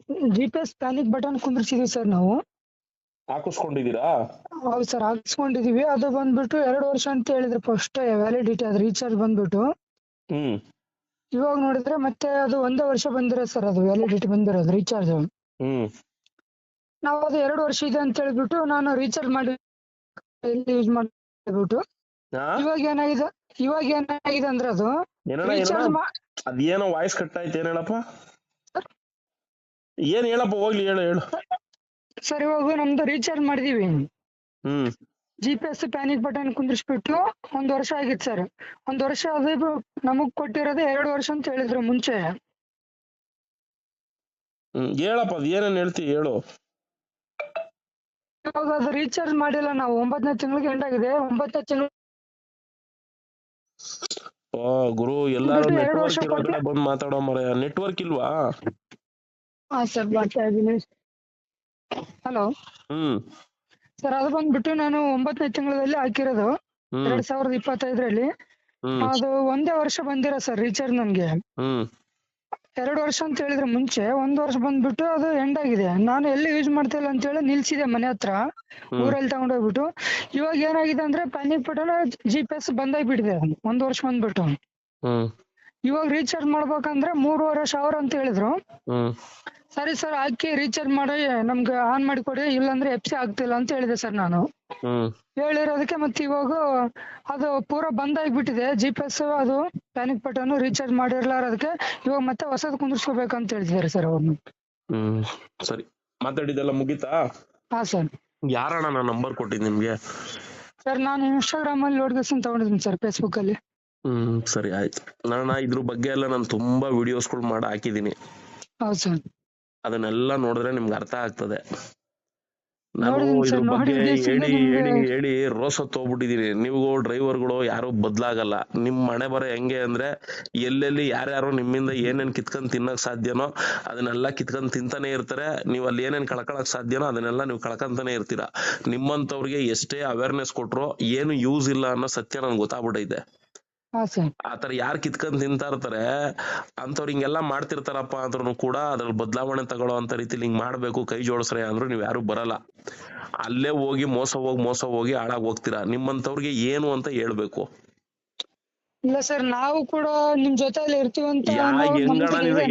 GPS panic button ಕುಂದ್ರಿಸಿದೀವಿ sir ನಾವು. ಹಾಕಿಸ್ಕೊಂಡಿದೀರಾ? ಹೌದು sir, ಹಾಕ್ಸ್ಕೊಂಡಿದೀವಿ. ಅದು ಬಂದ್ಬಿಟ್ಟು 2 ವರ್ಷ ಅಂತ ಹೇಳಿದ್ರು ಫಸ್ಟ್ ವ್ಯಾಲಿಡಿಟಿ, ಅದು ರೀಚಾರ್ಜ್ ಬಂದ್ಬಿಟ್ಟು. ಹ್ಮ್ ಇವಾಗ ನೋಡಿದ್ರೆ ಮತ್ತೆ ಅದು 1 ವರ್ಷ ಬಂದಿರೋದು ಸರ್, ಅದು ವ್ಯಾಲಿಡಿಟಿ ಬಂದಿರೋದು ರೀಚಾರ್ಜ್. ಹ್ಮ್ ನಾವು ಅದು 2 ವರ್ಷ ಇದೆ ಅಂತ ಹೇಳ್ಬಿಟ್ಟು ನಾನು ರೀಚಾರ್ಜ್ ಮಾಡಿ ಯೂಸ್ ಮಾಡ್ಬಿಟ್ಟು ಹಾ ಇವಾಗ ಏನಾಗಿದೆ ಅಂದ್ರೆ ಅದು ಏನಣ್ಣ ರೀಚಾರ್ಜ್ ಅದೇನೋ ವಾಯ್ಸ್ ಕಟ್ ಆಯ್ತು, ಏನ್ ಹೇಳಪ್ಪ, ಏನ್ ಹೇಳಪ್ಪ, ಹೋಗ್ಲಿ ಹೇಳು. ಸರ್ ಇವಾಗ ನಮ್ದು ರೀಚಾರ್ಜ್ ಮಾಡಿದೀವಿ, ಹ್ಮ್ GPS ಪ್ಯಾನಿಕ್ ಬಟನ್ ಕುಂದಿರ್ಸ್ಬಿಟ್ಟು 1 ವರ್ಷ ಆಗಿತ್ತು ಸರ್. 1 ವರ್ಷ ಅದು ನಮಗ್ ಕೊಟ್ಟಿರೋದು 2 ವರ್ಷ ಅಂತ ಹೇಳಿದ್ರು ಮುಂಚೆ. ಹೇಳಪ್ಪ, ಅದ್ ಏನೇನ್ ಹೇಳ್ತಿ ಹೇಳು. ಇವಾಗ ಅದು ರೀಚಾರ್ಜ್ ಮಾಡಿಲ್ಲ ನಾವು, 9ನೇ ತಿಂಗಳಿಗೆ ಎಂಡ್ ಆಗಿದೆ. 9ನೇ ತಿಂಗಳು ಗುರು, ಎಲ್ಲಾರು 2 ವರ್ಷ ನೆಟ್ವರ್ಕ್ ಇರೋ ಕಡೆ ಬಂದ್ ಮಾತಾಡೋ ಮರ. ನೆಟ್ವರ್ಕ್ ಇಲ್ವಾ? ಹಾ ಸರ್, ಬರ್ತಾ ಇದೀನಿ. ಹಲೋ ಸರ್, ಅದು ಬಂದ್ಬಿಟ್ಟು ನಾನು 9ನೇ ತಿಂಗಳಲ್ಲಿ ಹಾಕಿರೋದು 2025ರಲ್ಲಿ. ಅದು 1 ವರ್ಷ ಬಂದಿರೋ ಸರ್ ರೀಚಾರ್ಜ್ ನನ್ಗೆ. 2 ವರ್ಷ ಅಂತ ಹೇಳಿದ್ರೆ ಮುಂಚೆ 1 ವರ್ಷ ಬಂದ್ಬಿಟ್ಟು ಅದು ಎಂಡ್ ಆಗಿದೆ. ನಾನು ಎಲ್ಲಿ ಯೂಸ್ ಮಾಡ್ತಾ ಇಲ್ಲ ಅಂತ ಹೇಳಿ ನಿಲ್ಸಿದೆ ಮನೆ ಹತ್ರ, ಊರಲ್ಲಿ ತಗೊಂಡೋಗ್ಬಿಟ್ಟು. ಇವಾಗ ಏನಾಗಿದೆ ಅಂದ್ರೆ ಪ್ಯಾನಿಕ್ ಬಟನ್ GPS ಬಂದಾಗ್ಬಿಟ್ಟಿದೆ 1 ವರ್ಷ ಬಂದ್ಬಿಟ್ಟು. ಇವಾಗ ರೀಚಾರ್ಜ್ ಮಾಡ್ಬೇಕಂದ್ರೆ 3,500 ಅಂತ ಹೇಳಿದ್ರು. ಸರಿ ಸರ್, ಹಾಕಿ ರೀಚಾರ್ಜ್ ಮಾಡಿ ನಮ್ಗೆ ಆನ್ ಮಾಡಿ ಕೊಡಿ, ಇಲ್ಲಾಂದ್ರೆ FC ಆಗ್ತಿಲ್ಲ ಅಂತ ಹೇಳಿದೆ ಸರ್ ನಾನು. ಹೇಳಿರೋದಕ್ಕೆ ಮತ್ತೆ ಇವಾಗ ಅದು ಪೂರಾ ಬಂದಾಗ್ಬಿಟ್ಟಿದೆ GPS, ಅದು ಪ್ಯಾನಿಕ್ ಬಟನ್ ರೀಚಾರ್ಜ್ ಮಾಡಿರ್ಲಾರದಕ್ಕೆ ಇವಾಗ ಮತ್ತೆ ಹೊಸದ್ ಕುಂದಿರ್ಸ್ಕೋಬೇಕಂತ ಹೇಳ್ತಿದ್ದಾರೆ ಸರ್ ಅವ್ರನ್ನ. ಸರಿ, ಮಾತಾಡಿದೆಲ್ಲ ಮುಗೀತಾ? ಹಾ ಸರ್. ಯಾರಣ್ಣ ನಾನು ನಂಬರ್ ಕೊಟ್ಟಿದ್ ನಿಮ್ಗೆ? ಸರ್ ನಾನು Instagram ಅಲ್ಲಿ ನೋಟಿಫಿಕೇಶನ್ ತಗೊಂಡಿದ್ದೀನಿ ಸರ್, Facebook ಅಲ್ಲಿ. ಸರಿ ಆಯ್ತು. ಇದ್ರ ಬಗ್ಗೆ ಎಲ್ಲ ನಾನು ತುಂಬಾ ವಿಡಿಯೋಸ್ಗಳು ಮಾಡಿ ಹಾಕಿದೀನಿ. ಹೌದು ಸರ್. ಅದನ್ನೆಲ್ಲ ನೋಡಿದ್ರೆ ನಿಮ್ಗೆ ಅರ್ಥ ಆಗ್ತದೆ. ನಾನು ನೋಡಿದೀನಿ ಇದ್ರ ಸರ್, ಬಗ್ಗೆ ನೋಡಿದ್ದೀನಿ ಹೇಳಿ ರೋಸತ್ ಹೋಗ್ಬಿಟ್ಟಿದೀನಿ. ನೀವು ಡ್ರೈವರ್ಗಳು ಯಾರು ಬದ್ಲಾಗಲ್ಲ. ನಿಮ್ ಮನೆ ಬರೋ ಹೆಂಗೆ ಅಂದ್ರೆ, ಎಲ್ಲೆಲ್ಲಿ ಯಾರ್ಯಾರು ನಿಮ್ಮಿಂದ ಏನೇನ್ ಕಿತ್ಕೊಂಡ್ ತಿನ್ನಕ್ ಸಾಧ್ಯನೋ ಅದನ್ನೆಲ್ಲ ಕಿತ್ಕೊಂಡ್ ತಿಂತಾನೆ ಇರ್ತಾರೆ. ನೀವು ಅಲ್ಲಿ ಏನೇನ್ ಕಳ್ಕೊಳಕ್ ಸಾಧ್ಯನೋ ಅದನ್ನೆಲ್ಲ ನೀವು ಕಳ್ಕೊಂತಾನೆ ಇರ್ತೀರಾ. ನಿಮ್ಮಂತವ್ರಿಗೆ ಎಷ್ಟೇ ಅವೇರ್ನೆಸ್ ಕೊಟ್ರು ಏನು ಯೂಸ್ ಇಲ್ಲ ಅನ್ನೋ ಸತ್ಯ ನನ್ಗೆ ಗೊತ್ತಾಗ್ಬಿಟ್ಟೈತೆ. ಆತರ ಯಾರು ಕಿತ್ಕೊಂಡ್ ತಿಂತಾ ಇರ್ತಾರೆ ಅಂತವ್ರು ಹಿಂಗೆಲ್ಲಾ ಮಾಡ್ತಿರ್ತಾರಪ್ಪ ಅಂದ್ರೂ ಕೂಡ ಅದ್ರಲ್ಲಿ ಬದಲಾವಣೆ ತಗೊಳ್ಳೋ ಅಂತ ರೀತಿಲಿ ಹಿಂಗ್ ಮಾಡ್ಬೇಕು, ಕೈ ಜೋಡಿಸ್ರೆ ಅಂದ್ರು ನೀವ್ ಯಾರು ಬರಲ್ಲ. ಅಲ್ಲೇ ಹೋಗಿ ಮೋಸ ಹೋಗಿ ಹಾಳಾಗ್ ಹೋಗ್ತೀರಾ. ನಿಮ್ಮಂತವ್ರಿಗೆ ಏನು ಅಂತ ಹೇಳ್ಬೇಕು. ಇಲ್ಲ ಸರ್, ನಾವು ಕೂಡ ನಿಮ್ ಜೊತೆಲಿ ಇರ್ತೀವಿ ಅಂತ.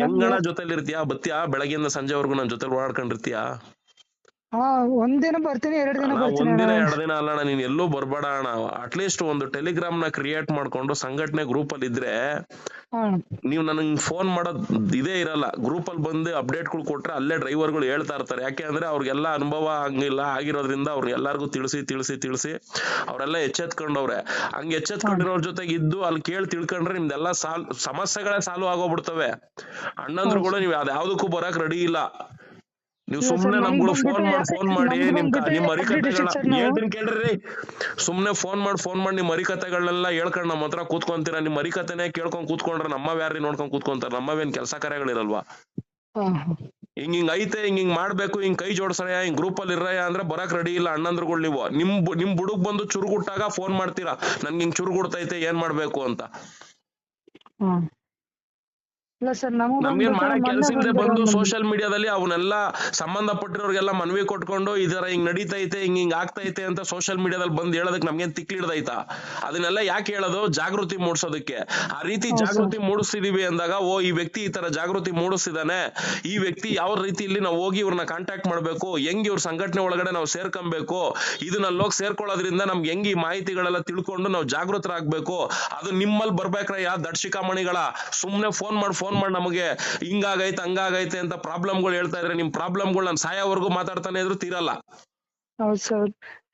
ಹೆಂಗಣ ಜೊತೆಲಿ ಇರ್ತೀಯಾ? ಬತ್ತೀಯಾ ಬೆಳಗ್ಗೆಯಿಂದ ಸಂಜೆವರೆಗೂ ನನ್ ಜೊತೆ ಓಡಾಡ್ಕೊಂಡಿರ್ತೀಯಾ? ಒಂದಿನ ಬರ್ತೀನಿ, 2 ದಿನ ಬರ್ತೀನಿ. 1 ದಿನ 2 ದಿನ ಅಲ್ಲಣ್ಣ, ನೀನ್ ಎಲ್ಲೂ ಬರ್ಬೇಡ ಅಣ್ಣ. ಅಟ್ಲೀಸ್ಟ್ ಒಂದು ಟೆಲಿಗ್ರಾಮ್ ನ ಕ್ರಿಯೇಟ್ ಮಾಡ್ಕೊಂಡು ಸಂಘಟನೆ ಗ್ರೂಪ್ ಅಲ್ಲಿ ಇದ್ರೆ ನೀವು ನನಗ್ ಫೋನ್ ಮಾಡೋದ್ ಇದೇ ಇರಲ್ಲ. ಗ್ರೂಪ್ ಅಲ್ಲಿ ಬಂದು ಅಪ್ಡೇಟ್ಗಳು ಕೊಟ್ರೆ ಅಲ್ಲೇ ಡ್ರೈವರ್ಗಳು ಹೇಳ್ತಾ ಇರ್ತಾರೆ. ಯಾಕೆ ಅಂದ್ರೆ ಅವ್ರಿಗೆಲ್ಲ ಅನುಭವ ಹಂಗಿಲ್ಲ ಆಗಿರೋದ್ರಿಂದ ಅವ್ರಿಗೆಲ್ಲರಿಗೂ ತಿಳಿಸಿ ಅವರೆಲ್ಲ ಎಚ್ಚೆತ್ಕೊಂಡವ್ರೆ. ಹಂಗೆ ಎಚ್ಚೆತ್ಕೊಂಡಿರೋರ್ ಜೊತೆಗೆ ಇದ್ದು ಅಲ್ಲಿ ಕೇಳಿ ತಿಳ್ಕೊಂಡ್ರೆ ನಿಮ್ದೆಲ್ಲ ಸಮಸ್ಯೆಗಳೇ ಸಾಲ್ವ್ ಆಗೋಗ್ಬಿಡ್ತವೆ. ಅಣ್ಣಂದ್ರುಗಳು ನೀವ್ ಯಾವ್ದಕ್ಕೂ ಬರಕ್ ರೆಡಿ ಇಲ್ಲ. ನೀವು ಸುಮ್ನೆ ನಮ್ಗಳು ಫೋನ್ ಮಾಡಿ ನಿಮ್ ಮರಿಕತೆಗಳನ್ನ ಹೇಳ್ತೀನಿ ಕೇಳ್ರಿ. ಸುಮ್ನೆ ಫೋನ್ ಮಾಡಿ ನಿಮ್ ಮರಿಕತೆಗಳನ್ನೆಲ್ಲ ಹೇಳ್ಕೊಂಡ್ ನಮ್ಮ ಹತ್ರ ಕೂತ್ಕೊಂತೀರಾ. ನಿಮ್ ಮರಿಕತೆನೆ ಕೇಳ್ಕೊಂಡ್ ಕೂತ್ಕೊಂಡ್ರೆ ನಮ್ಮವ್ಯಾರಿ ನೋಡ್ಕೊಂಡ್ ಕೂತ್ಕೊಂತಾರ? ನಮ್ಮವೇನ್ ಕೆಲಸ ಕಾರ್ಯಗಳಿರಲ್ವಾ? ಹಿಂಗ್ ಐತೆ, ಹಿಂಗ್ ಮಾಡ್ಬೇಕು, ಹಿಂಗ್ ಕೈ ಜೋಡ್ಸಯ್ಯ, ಹಿಂಗ್ ಗ್ರೂಪ್ ಅಲ್ಲಿ ಇರಯ್ಯ ಅಂದ್ರೆ ಬರಕ್ ರೆಡಿ ಇಲ್ಲ ಅಣ್ಣಂದ್ರುಗಳು ನೀವು. ನಿಮ್ ಬುಡುಗ್ ಬಂದು ಚುರುಗುಟ್ಟಾಗ ಫೋನ್ ಮಾಡ್ತೀರಾ, ನನ್ಗೆ ಹಿಂಗ್ ಚುರುಗುಡ್ತೈತೆ ಏನ್ ಮಾಡ್ಬೇಕು ಅಂತ. ನಮ್ಗೇನ್ ಮಾಡಕ್ ಕೆಲ್ಸ ಇಲ್ದೆ ಬಂದು ಸೋಷಿಯಲ್ ಮೀಡಿಯಾದಲ್ಲಿ ಅವನ್ನೆಲ್ಲ ಸಂಬಂಧಪಟ್ಟಿರೋರ್ಗೆಲ್ಲ ಮನವಿ ಕೊಟ್ಕೊಂಡು ಇದರ ಹಿಂಗ್ ನಡೀತೈತೆ, ಹಿಂಗ್ ಆಗ್ತೈತೆ ಅಂತ ಸೋಷಿಯಲ್ ಮೀಡಿಯಾದಲ್ಲಿ ಬಂದ್ ಹೇಳೋದಕ್ಕೆ ನಮ್ಗೇನ್ ತಿಕ್ಲಿಡ್ದೈತಾ? ಅದನ್ನೆಲ್ಲ ಯಾಕೆ ಹೇಳೋದು? ಜಾಗೃತಿ ಮೂಡಿಸೋದಕ್ಕೆ. ಆ ರೀತಿ ಜಾಗೃತಿ ಮೂಡಿಸ್ತಿದೀವಿ ಅಂದಾಗ, ಈ ವ್ಯಕ್ತಿ ಈ ತರ ಜಾಗೃತಿ ಮೂಡಿಸ್ತಿದಾನೆ, ಈ ವ್ಯಕ್ತಿ ಯಾವ ರೀತಿಯಲ್ಲಿ ನಾವು ಹೋಗಿ ಇವ್ರನ್ನ ಕಾಂಟ್ಯಾಕ್ಟ್ ಮಾಡ್ಬೇಕು, ಹೆಂಗ್ ಇವ್ರ ಸಂಘಟನೆ ಒಳಗಡೆ ನಾವು ಸೇರ್ಕೊಬೇಕು, ಇದನ್ನಲ್ಲಿ ಹೋಗಿ ಸೇರ್ಕೊಳ್ಳೋದ್ರಿಂದ ನಮ್ಗೆ ಹೆಂಗ್ ಈ ಮಾಹಿತಿಗಳೆಲ್ಲ ತಿಳ್ಕೊಂಡು ನಾವು ಜಾಗೃತರಾಗ್ಬೇಕು, ಅದು ನಿಮ್ಮಲ್ಲಿ ಬರ್ಬೇಕ್ರಯ್ಯ ದಡ್ಶಿಕಾಮಣಿಗಳ. ಸುಮ್ನೆ ಫೋನ್ ಮಾಡಿ ನಮಗೆ ಹಿಂಗಾಗೈತೆ ಹಂಗಾಗೈತೆ ಅಂತ ಪ್ರಾಬ್ಲಮ್ಗಳು ಹೇಳ್ತಾ ಇದ್ರೆ ನಿಮ್ ಪ್ರಾಬ್ಲಮ್ಗಳು ನಾನು ಸಾಯೋವರೆಗೂ ಮಾತಾಡ್ತಾನೆ ಇದ್ರು ತೀರಲ್ಲ. ಹೌದು ಸರ್.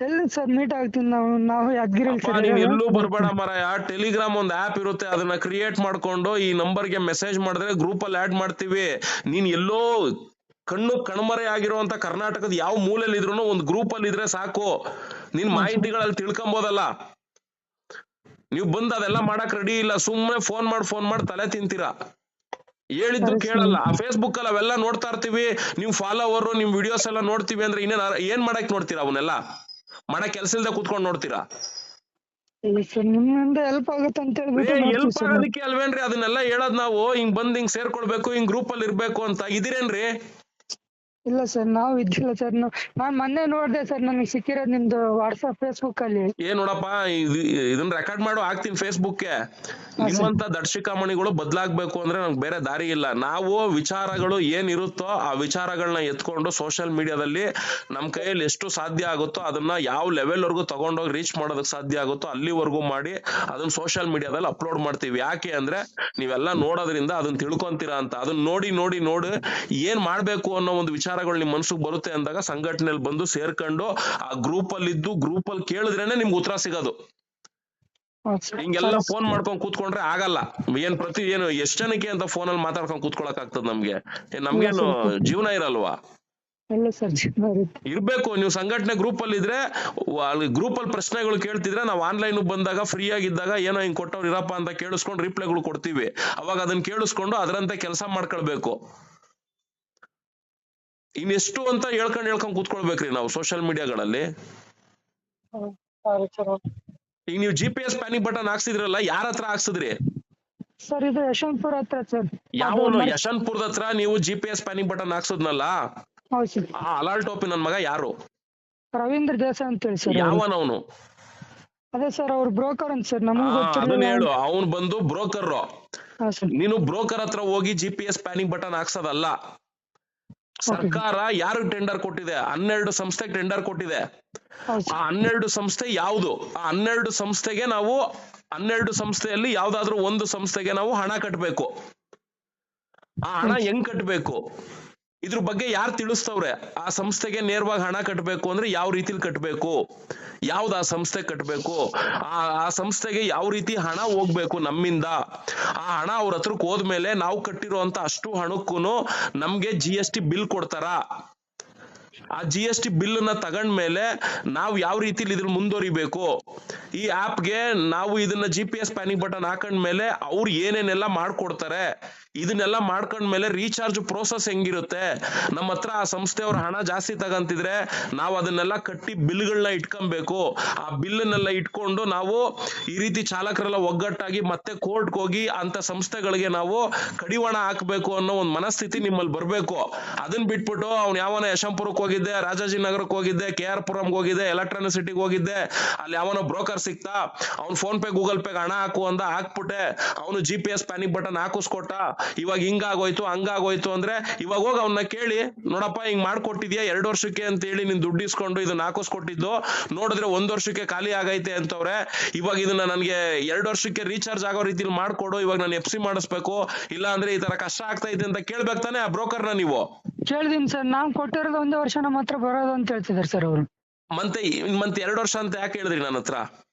ಎಲ್ಲಿ ಸರ್ ಮೀಟ್ ಆಗ್ತೀನಿ ನಾವು ಯಾದಗಿರಿಯಲ್ಲಿ. ನೀನ್ ಎಲ್ಲೂ ಬರ್ಬೇಡ ಮಾರಾಯ. ಟೆಲಿಗ್ರಾಮ್ ಒಂದು ಆಪ್ ಇರುತ್ತೆ, ಅದನ್ನ ಕ್ರಿಯೇಟ್ ಮಾಡ್ಕೊಂಡು ಈ ನಂಬರ್ಗೆ ಮೆಸೇಜ್ ಮಾಡಿದ್ರೆ ಗ್ರೂಪ್ ಅಲ್ಲಿ ಆಡ್ ಮಾಡ್ತೀವಿ. ನೀನ್ ಎಲ್ಲೋ ಕಣ್ಮರೆ ಆಗಿರುವಂತ ಕರ್ನಾಟಕದ ಯಾವ ಮೂಲೆಯಲ್ಲಿ ಇದ್ರು ಒಂದು ಗ್ರೂಪ್ ಅಲ್ಲಿ ಇದ್ರೆ ಸಾಕು, ನಿನ್ ಮಾಹಿತಿಗಳಲ್ಲಿ ತಿಳ್ಕೊಂಬೋದಲ್ಲ. ನೀವು ಬಂದ್ ಅದೆಲ್ಲ ಮಾಡಕ್ ರೆಡಿ ಇಲ್ಲ. ಸುಮ್ನೆ ಫೋನ್ ಮಾಡಿ ತಲೆ ತಿಂತೀರಾ. ಹೇಳಿದ್ದು ಕೇಳಲ್ಲ. ಆ ಫೇಸ್ಬುಕ್ ಅಲ್ಲಿ ಅವೆಲ್ಲ ನೋಡ್ತಾ ಇರ್ತೀವಿ, ನಿಮ್ ಫಾಲೋವರ್ ನಿಮ್ ವಿಡಿಯೋಸ್ ಎಲ್ಲ ನೋಡ್ತೀವಿ ಅಂದ್ರೆ ಏನ್ ಮಾಡಕ್ ನೋಡ್ತೀರಾ? ಅವನ್ನೆಲ್ಲ ಮಾಡಕ್ ಕೆಲ್ಸ ಇಲ್ದೆ ಕೂತ್ಕೊಂಡು ನೋಡ್ತೀರಾ? ಹೆಲ್ಪ್ ಆಗುತ್ತೆ ಅಂತ ಹೆಲ್ಪ್ ಆಗೋದಕ್ಕೆ ಅಲ್ವೇನ್ರಿ ಅದನ್ನೆಲ್ಲ ಹೇಳೋದ್ ನಾವು. ಹಿಂಗ್ ಬಂದ್ ಹಿಂಗ್ ಸೇರ್ಕೊಳ್ಬೇಕು, ಹಿಂಗ್ ಗ್ರೂಪ್ ಅಲ್ಲಿ ಇರ್ಬೇಕು ಅಂತ. ಇದಿರೇನ್ರಿ? ಇಲ್ಲ ಸರ್ ನಾವು ಇದ್ದಿಲ್ಲ ಸರ್. ನಾನ್ ಮೊನ್ನೆ ನೋಡ್ದೆ ಸರ್, ನನಗೆ ಸಿಕ್ಕಿರೋದು ನಿಮ್ದು ವಾಟ್ಸ್ಆಪ್ ಫೇಸ್ಬುಕ್ ಅಲ್ಲಿ. ನೋಡಪ್ಪ, ಇದನ್ನ ರೆಕಾರ್ಡ್ ಮಾಡು ಹಾಕ್ತೀನಿ ಫೇಸ್ಬುಕ್ಗೆ. ನಿಮ್ಮಂತ ದರ್ಶಿಕಾಮಣಿಗಳು ಬದಲಾಗ್ಬೇಕು ಅಂದ್ರೆ ನಮ್ಗೆ ಬೇರೆ ದಾರಿ ಇಲ್ಲ. ನಾವು ವಿಚಾರಗಳು ಏನಿರುತ್ತೋ ಆ ವಿಚಾರಗಳನ್ನ ಎತ್ಕೊಂಡು ಸೋಷಿಯಲ್ ಮೀಡಿಯಾದಲ್ಲಿ ನಮ್ ಕೈಯಲ್ಲಿ ಎಷ್ಟು ಸಾಧ್ಯ ಆಗುತ್ತೋ ಅದನ್ನ ಯಾವ ಲೆವೆಲ್ ವರ್ಗು ತಗೊಂಡೋಗಿ ರೀಚ್ ಮಾಡೋದಕ್ಕೆ ಸಾಧ್ಯ ಆಗುತ್ತೋ ಅಲ್ಲಿವರೆಗೂ ಮಾಡಿ ಅದನ್ನ ಸೋಷಿಯಲ್ ಮೀಡಿಯಾದಲ್ಲಿ ಅಪ್ಲೋಡ್ ಮಾಡ್ತೀವಿ. ಯಾಕೆ ಅಂದ್ರೆ ನೀವೆಲ್ಲ ನೋಡೋದ್ರಿಂದ ಅದನ್ನ ತಿಳ್ಕೊಂತೀರಾ ಅಂತ. ಅದನ್ನ ನೋಡಿ ನೋಡಿ ನೋಡಿ ಏನ್ ಮಾಡ್ಬೇಕು ಅನ್ನೋ ಒಂದು ವಿಚಾರಗಳು ನಿಮ್ ಮನ್ಸಿಗೆ ಬರುತ್ತೆ ಅಂದಾಗ ಸಂಘಟನೆಯಲ್ಲಿ ಬಂದು ಸೇರ್ಕೊಂಡು ಆ ಗ್ರೂಪ್ ಅಲ್ಲಿ ಇದ್ದು ಗ್ರೂಪ್ ಅಲ್ಲಿ ಕೇಳಿದ್ರೇನೆ ನಿಮ್ಗೆ ಉತ್ತರ ಸಿಗೋದು. ಹಿಂಗೆಲ್ಲ ಫೋನ್ ಮಾಡ್ಕೊಂಡ್ ಕೂತ್ಕೊಂಡ್ರೆ ಆಗಲ್ಲ. ಏನು ಎಷ್ಟ್ ಜನಕ್ಕೆ ಅಂತ ಫೋನ್ ಅಲ್ಲಿ ಮಾತಾಡ್ಕೊಂಡ್ ಕೂತ್ಕೊಳಕ್ ಆಗ್ತದ ನಮ್ಗೆ? ನಮ್ಗೇನು ಜೀವನ ಇರಲ್ವಾ? ಇರ್ಬೇಕು. ನೀವು ಸಂಘಟನೆ ಗ್ರೂಪ್ ಅಲ್ಲಿ ಇದ್ರೆ ಗ್ರೂಪ್ ಅಲ್ಲಿ ಪ್ರಶ್ನೆಗಳು ಕೇಳ್ತಿದ್ರೆ ನಾವು ಆನ್ಲೈನ್ ಬಂದಾಗ ಫ್ರೀ ಆಗಿದ್ದಾಗ ಏನೋ ಹಿಂಗ್ ಕೊಟ್ಟವ್ರು ಇರಪ್ಪ ಅಂತ ಕೇಳಿಸ್ಕೊಂಡು ರಿಪ್ಲೈಗಳು ಕೊಡ್ತೀವಿ. ಅವಾಗ ಅದನ್ನ ಕೇಳಿಸ್ಕೊಂಡು ಅದರಂತೆ ಕೆಲಸ ಮಾಡ್ಕೊಳ್ಬೇಕು. ಇನ್ನೆಷ್ಟು ಅಂತ ಹೇಳ್ಕೊಂಡ್ ಕೂತ್ಕೊಳ್ಬೇಕ್ರಿ ನಾವು ಸೋಷಿಯಲ್ ಮೀಡಿಯಾಗಳಲ್ಲಿ. ಈಗ ನೀವು GPS ಪ್ಯಾನಿಕ್ ಬಟನ್ ಹಾಕ್ಸಿದ್ರಲ್ಲ, ಯಾರ ಹತ್ರ ಹಾಕ್ಸಿದ್ರಿ ಸರ್? ಇದು ಯಶವಂತಪುರ ಹತ್ರ ಸರ್. ಯಾವನು ಯಶವಂತಪುರದ ಹತ್ರ ನೀವು GPS ಪ್ಯಾನಿಕ್ ಬಟನ್ ಹಾಕ್ಸೋದ್ನಲ್ಲ, ಆ ಅಲಾಲ್ ಟೋಪಿ ನನ್ ಮಗ ಯಾರು? ರವೀಂದ್ರ ದೇಸಾಯಿ ಅಂತ ಹೇಳಿ ಸರ್. ಯಾವನವನು? ಅದೇ ಸರ್, ಅವ್ರ ಬ್ರೋಕರ್ ಅಂತ ಸರ್. ನಮಗೂ ಅದನ್ನ ಹೇಳು. ಅವನು ಬಂದು ಬ್ರೋಕರ್. ನೀನು ಬ್ರೋಕರ್ ಹತ್ರ ಹೋಗಿ GPS ಪ್ಯಾನಿಕ್ ಬಟನ್ ಹಾಕ್ಸೋದಲ್ಲ. ಸರ್ಕಾರ ಯಾರು ಟೆಂಡರ್ ಕೊಟ್ಟಿದೆ? 12 ಸಂಸ್ಥೆಗೆ ಟೆಂಡರ್ ಕೊಟ್ಟಿದೆ. ಆ 12 ಸಂಸ್ಥೆ ಯಾವುದು? ಆ 12 ಸಂಸ್ಥೆಗೆ ನಾವು 12 ಸಂಸ್ಥೆಯಲ್ಲಿ ಯಾವ್ದಾದ್ರು ಒಂದು ಸಂಸ್ಥೆಗೆ ನಾವು ಹಣ ಕಟ್ಟಬೇಕು. ಆ ಹಣ ಹೆಂಗ್ ಕಟ್ಟಬೇಕು ಇದ್ರ ಬಗ್ಗೆ ಯಾರು ತಿಳಿಸ್ತವ್ರೆ? ಆ ಸಂಸ್ಥೆಗೆ ನೇರವಾಗಿ ಹಣ ಕಟ್ಟಬೇಕು ಅಂದ್ರೆ ಯಾವ ರೀತಿಲಿ ಕಟ್ಟಬೇಕು, ಯಾವ್ದು ಆ ಸಂಸ್ಥೆ ಕಟ್ಟಬೇಕು, ಆ ಸಂಸ್ಥೆಗೆ ಯಾವ ರೀತಿ ಹಣ ಹೋಗ್ಬೇಕು ನಮ್ಮಿಂದ, ಆ ಹಣ ಅವ್ರ ಹತ್ರಕ್ಕೆ ಹೋದ್ಮೇಲೆ ನಾವು ಕಟ್ಟಿರುವಂತ ಅಷ್ಟು ಹಣಕ್ಕೂ ನಮ್ಗೆ GST ಬಿಲ್ ಕೊಡ್ತಾರ. ಆ GST ಬಿಲ್ ನ ತಗೊಂಡ್ಮೇಲೆ ನಾವು ಯಾವ ರೀತಿಲಿ ಇದ್ರ ಮುಂದುವರಿಬೇಕು, ಈ ಆಪ್ಗೆ ನಾವು ಇದನ್ನ GPS ಪ್ಯಾನಿಕ್ ಬಟನ್ ಹಾಕೊಂಡ್ಮೇಲೆ ಅವ್ರು ಏನೇನೆಲ್ಲ ಮಾಡ್ಕೊಡ್ತಾರೆ, ಇದನ್ನೆಲ್ಲ ಮಾಡ್ಕೊಂಡ್ಮೇಲೆ ರೀಚಾರ್ಜ್ ಪ್ರೋಸೆಸ್ ಹೆಂಗಿರುತ್ತೆ, ನಮ್ಮ ಹತ್ರ ಆ ಸಂಸ್ಥೆಯವ್ರ ಹಣ ಜಾಸ್ತಿ ತಗಂತಿದ್ರೆ ನಾವು ಅದನ್ನೆಲ್ಲ ಕಟ್ಟಿ ಬಿಲ್ಗಳನ್ನ ಇಟ್ಕೊಬೇಕು. ಆ ಬಿಲ್ನೆಲ್ಲ ಇಟ್ಕೊಂಡು ನಾವು ಈ ರೀತಿ ಚಾಲಕರೆಲ್ಲ ಒಗ್ಗಟ್ಟಾಗಿ ಮತ್ತೆ ಕೋರ್ಟ್ಗೆ ಹೋಗಿ ಅಂತ ಸಂಸ್ಥೆಗಳಿಗೆ ನಾವು ಕಡಿವಾಣ ಹಾಕ್ಬೇಕು ಅನ್ನೋ ಒಂದು ಮನಸ್ಥಿತಿ ನಿಮ್ಮಲ್ಲಿ ಬರ್ಬೇಕು. ಅದನ್ನ ಬಿಟ್ಬಿಟ್ಟು ಅವ್ನು ಯಾವನ ಯಶವಂತಪುರಕ್ಕೆ ಹೋಗಿದ್ದೆ, ರಾಜಾಜಿನಗರಕ್ಕೆ ಹೋಗಿದ್ದೆ, KR ಪುರಂಗೆ ಹೋಗಿದ್ದೆ, ಎಲೆಕ್ಟ್ರಾನಿಕ್ ಸಿಟಿಗೆ ಹೋಗಿದ್ದೆ, ಅಲ್ಲಿ ಯಾವನೋ ಬ್ರೋಕರ್ ಸಿಕ್ತಾ, ಅವ್ನು ಫೋನ್ ಪೇ ಗೂಗಲ್ ಪೇಗೆ ಹಣ ಹಾಕು ಅಂತ ಹಾಕ್ಬಿಟ್ಟೆ, ಅವನು GPS ಪ್ಯಾನಿಕ್ ಬಟನ್ ಹಾಕಿಸ್ಕೊಟ್ಟ, ಇವಾಗ ಹಿಂಗಾಗೋಯ್ತು ಹಂಗಾಗೋಯ್ತು ಅಂದ್ರೆ ಇವಾಗ ಹೋಗಿ ಅವನ್ನ ಕೇಳಿ, ನೋಡಪ್ಪ ಹಿಂಗ್ ಮಾಡ್ಕೊಟ್ಟಿದ್ಯಾ 2 ವರ್ಷಕ್ಕೆ ಅಂತ ಹೇಳಿ ನೀನ್ ದುಡ್ಡು ಇಸ್ಕೊಂಡು ಇದನ್ನ ಹಾಕಿಸ್ಕೊಟ್ಟಿದ್ದು, ನೋಡಿದ್ರೆ 1 ವರ್ಷಕ್ಕೆ ಖಾಲಿ ಆಗೈತೆ ಅಂತವ್ರೆ, ಇವಾಗ ಇದನ್ನ ನನ್ಗೆ 2 ವರ್ಷಕ್ಕೆ ರೀಚಾರ್ಜ್ ಆಗೋ ರೀತಿಲಿ ಮಾಡ್ಕೊಡು, ಇವಾಗ ನಾನು FC ಮಾಡಿಸ್ಬೇಕು, ಇಲ್ಲ ಅಂದ್ರೆ ಈ ತರ ಕಷ್ಟ ಆಗ್ತಾ ಇದೆ ಅಂತ ಕೇಳ್ಬೇಕು ತಾನೆ ಆ ಬ್ರೋಕರ್ನ ನೀವು? ಕೇಳಿದೀನಿ ಸರ್. ನಾನ್ ಕೊಟ್ಟಿರೋದು 1 ವರ್ಷ ನಮ್ಮ ಹತ್ರ ಬರೋದು ಅಂತ ಹೇಳ್ತಿದಾರೆ ಸರ್ ಅವರು. ಮತ್ತೆ 2 ವರ್ಷ ಅಂತ ಯಾಕೆ ಹೇಳಿದ್ರಿ ನನ್ನ ಹತ್ರ?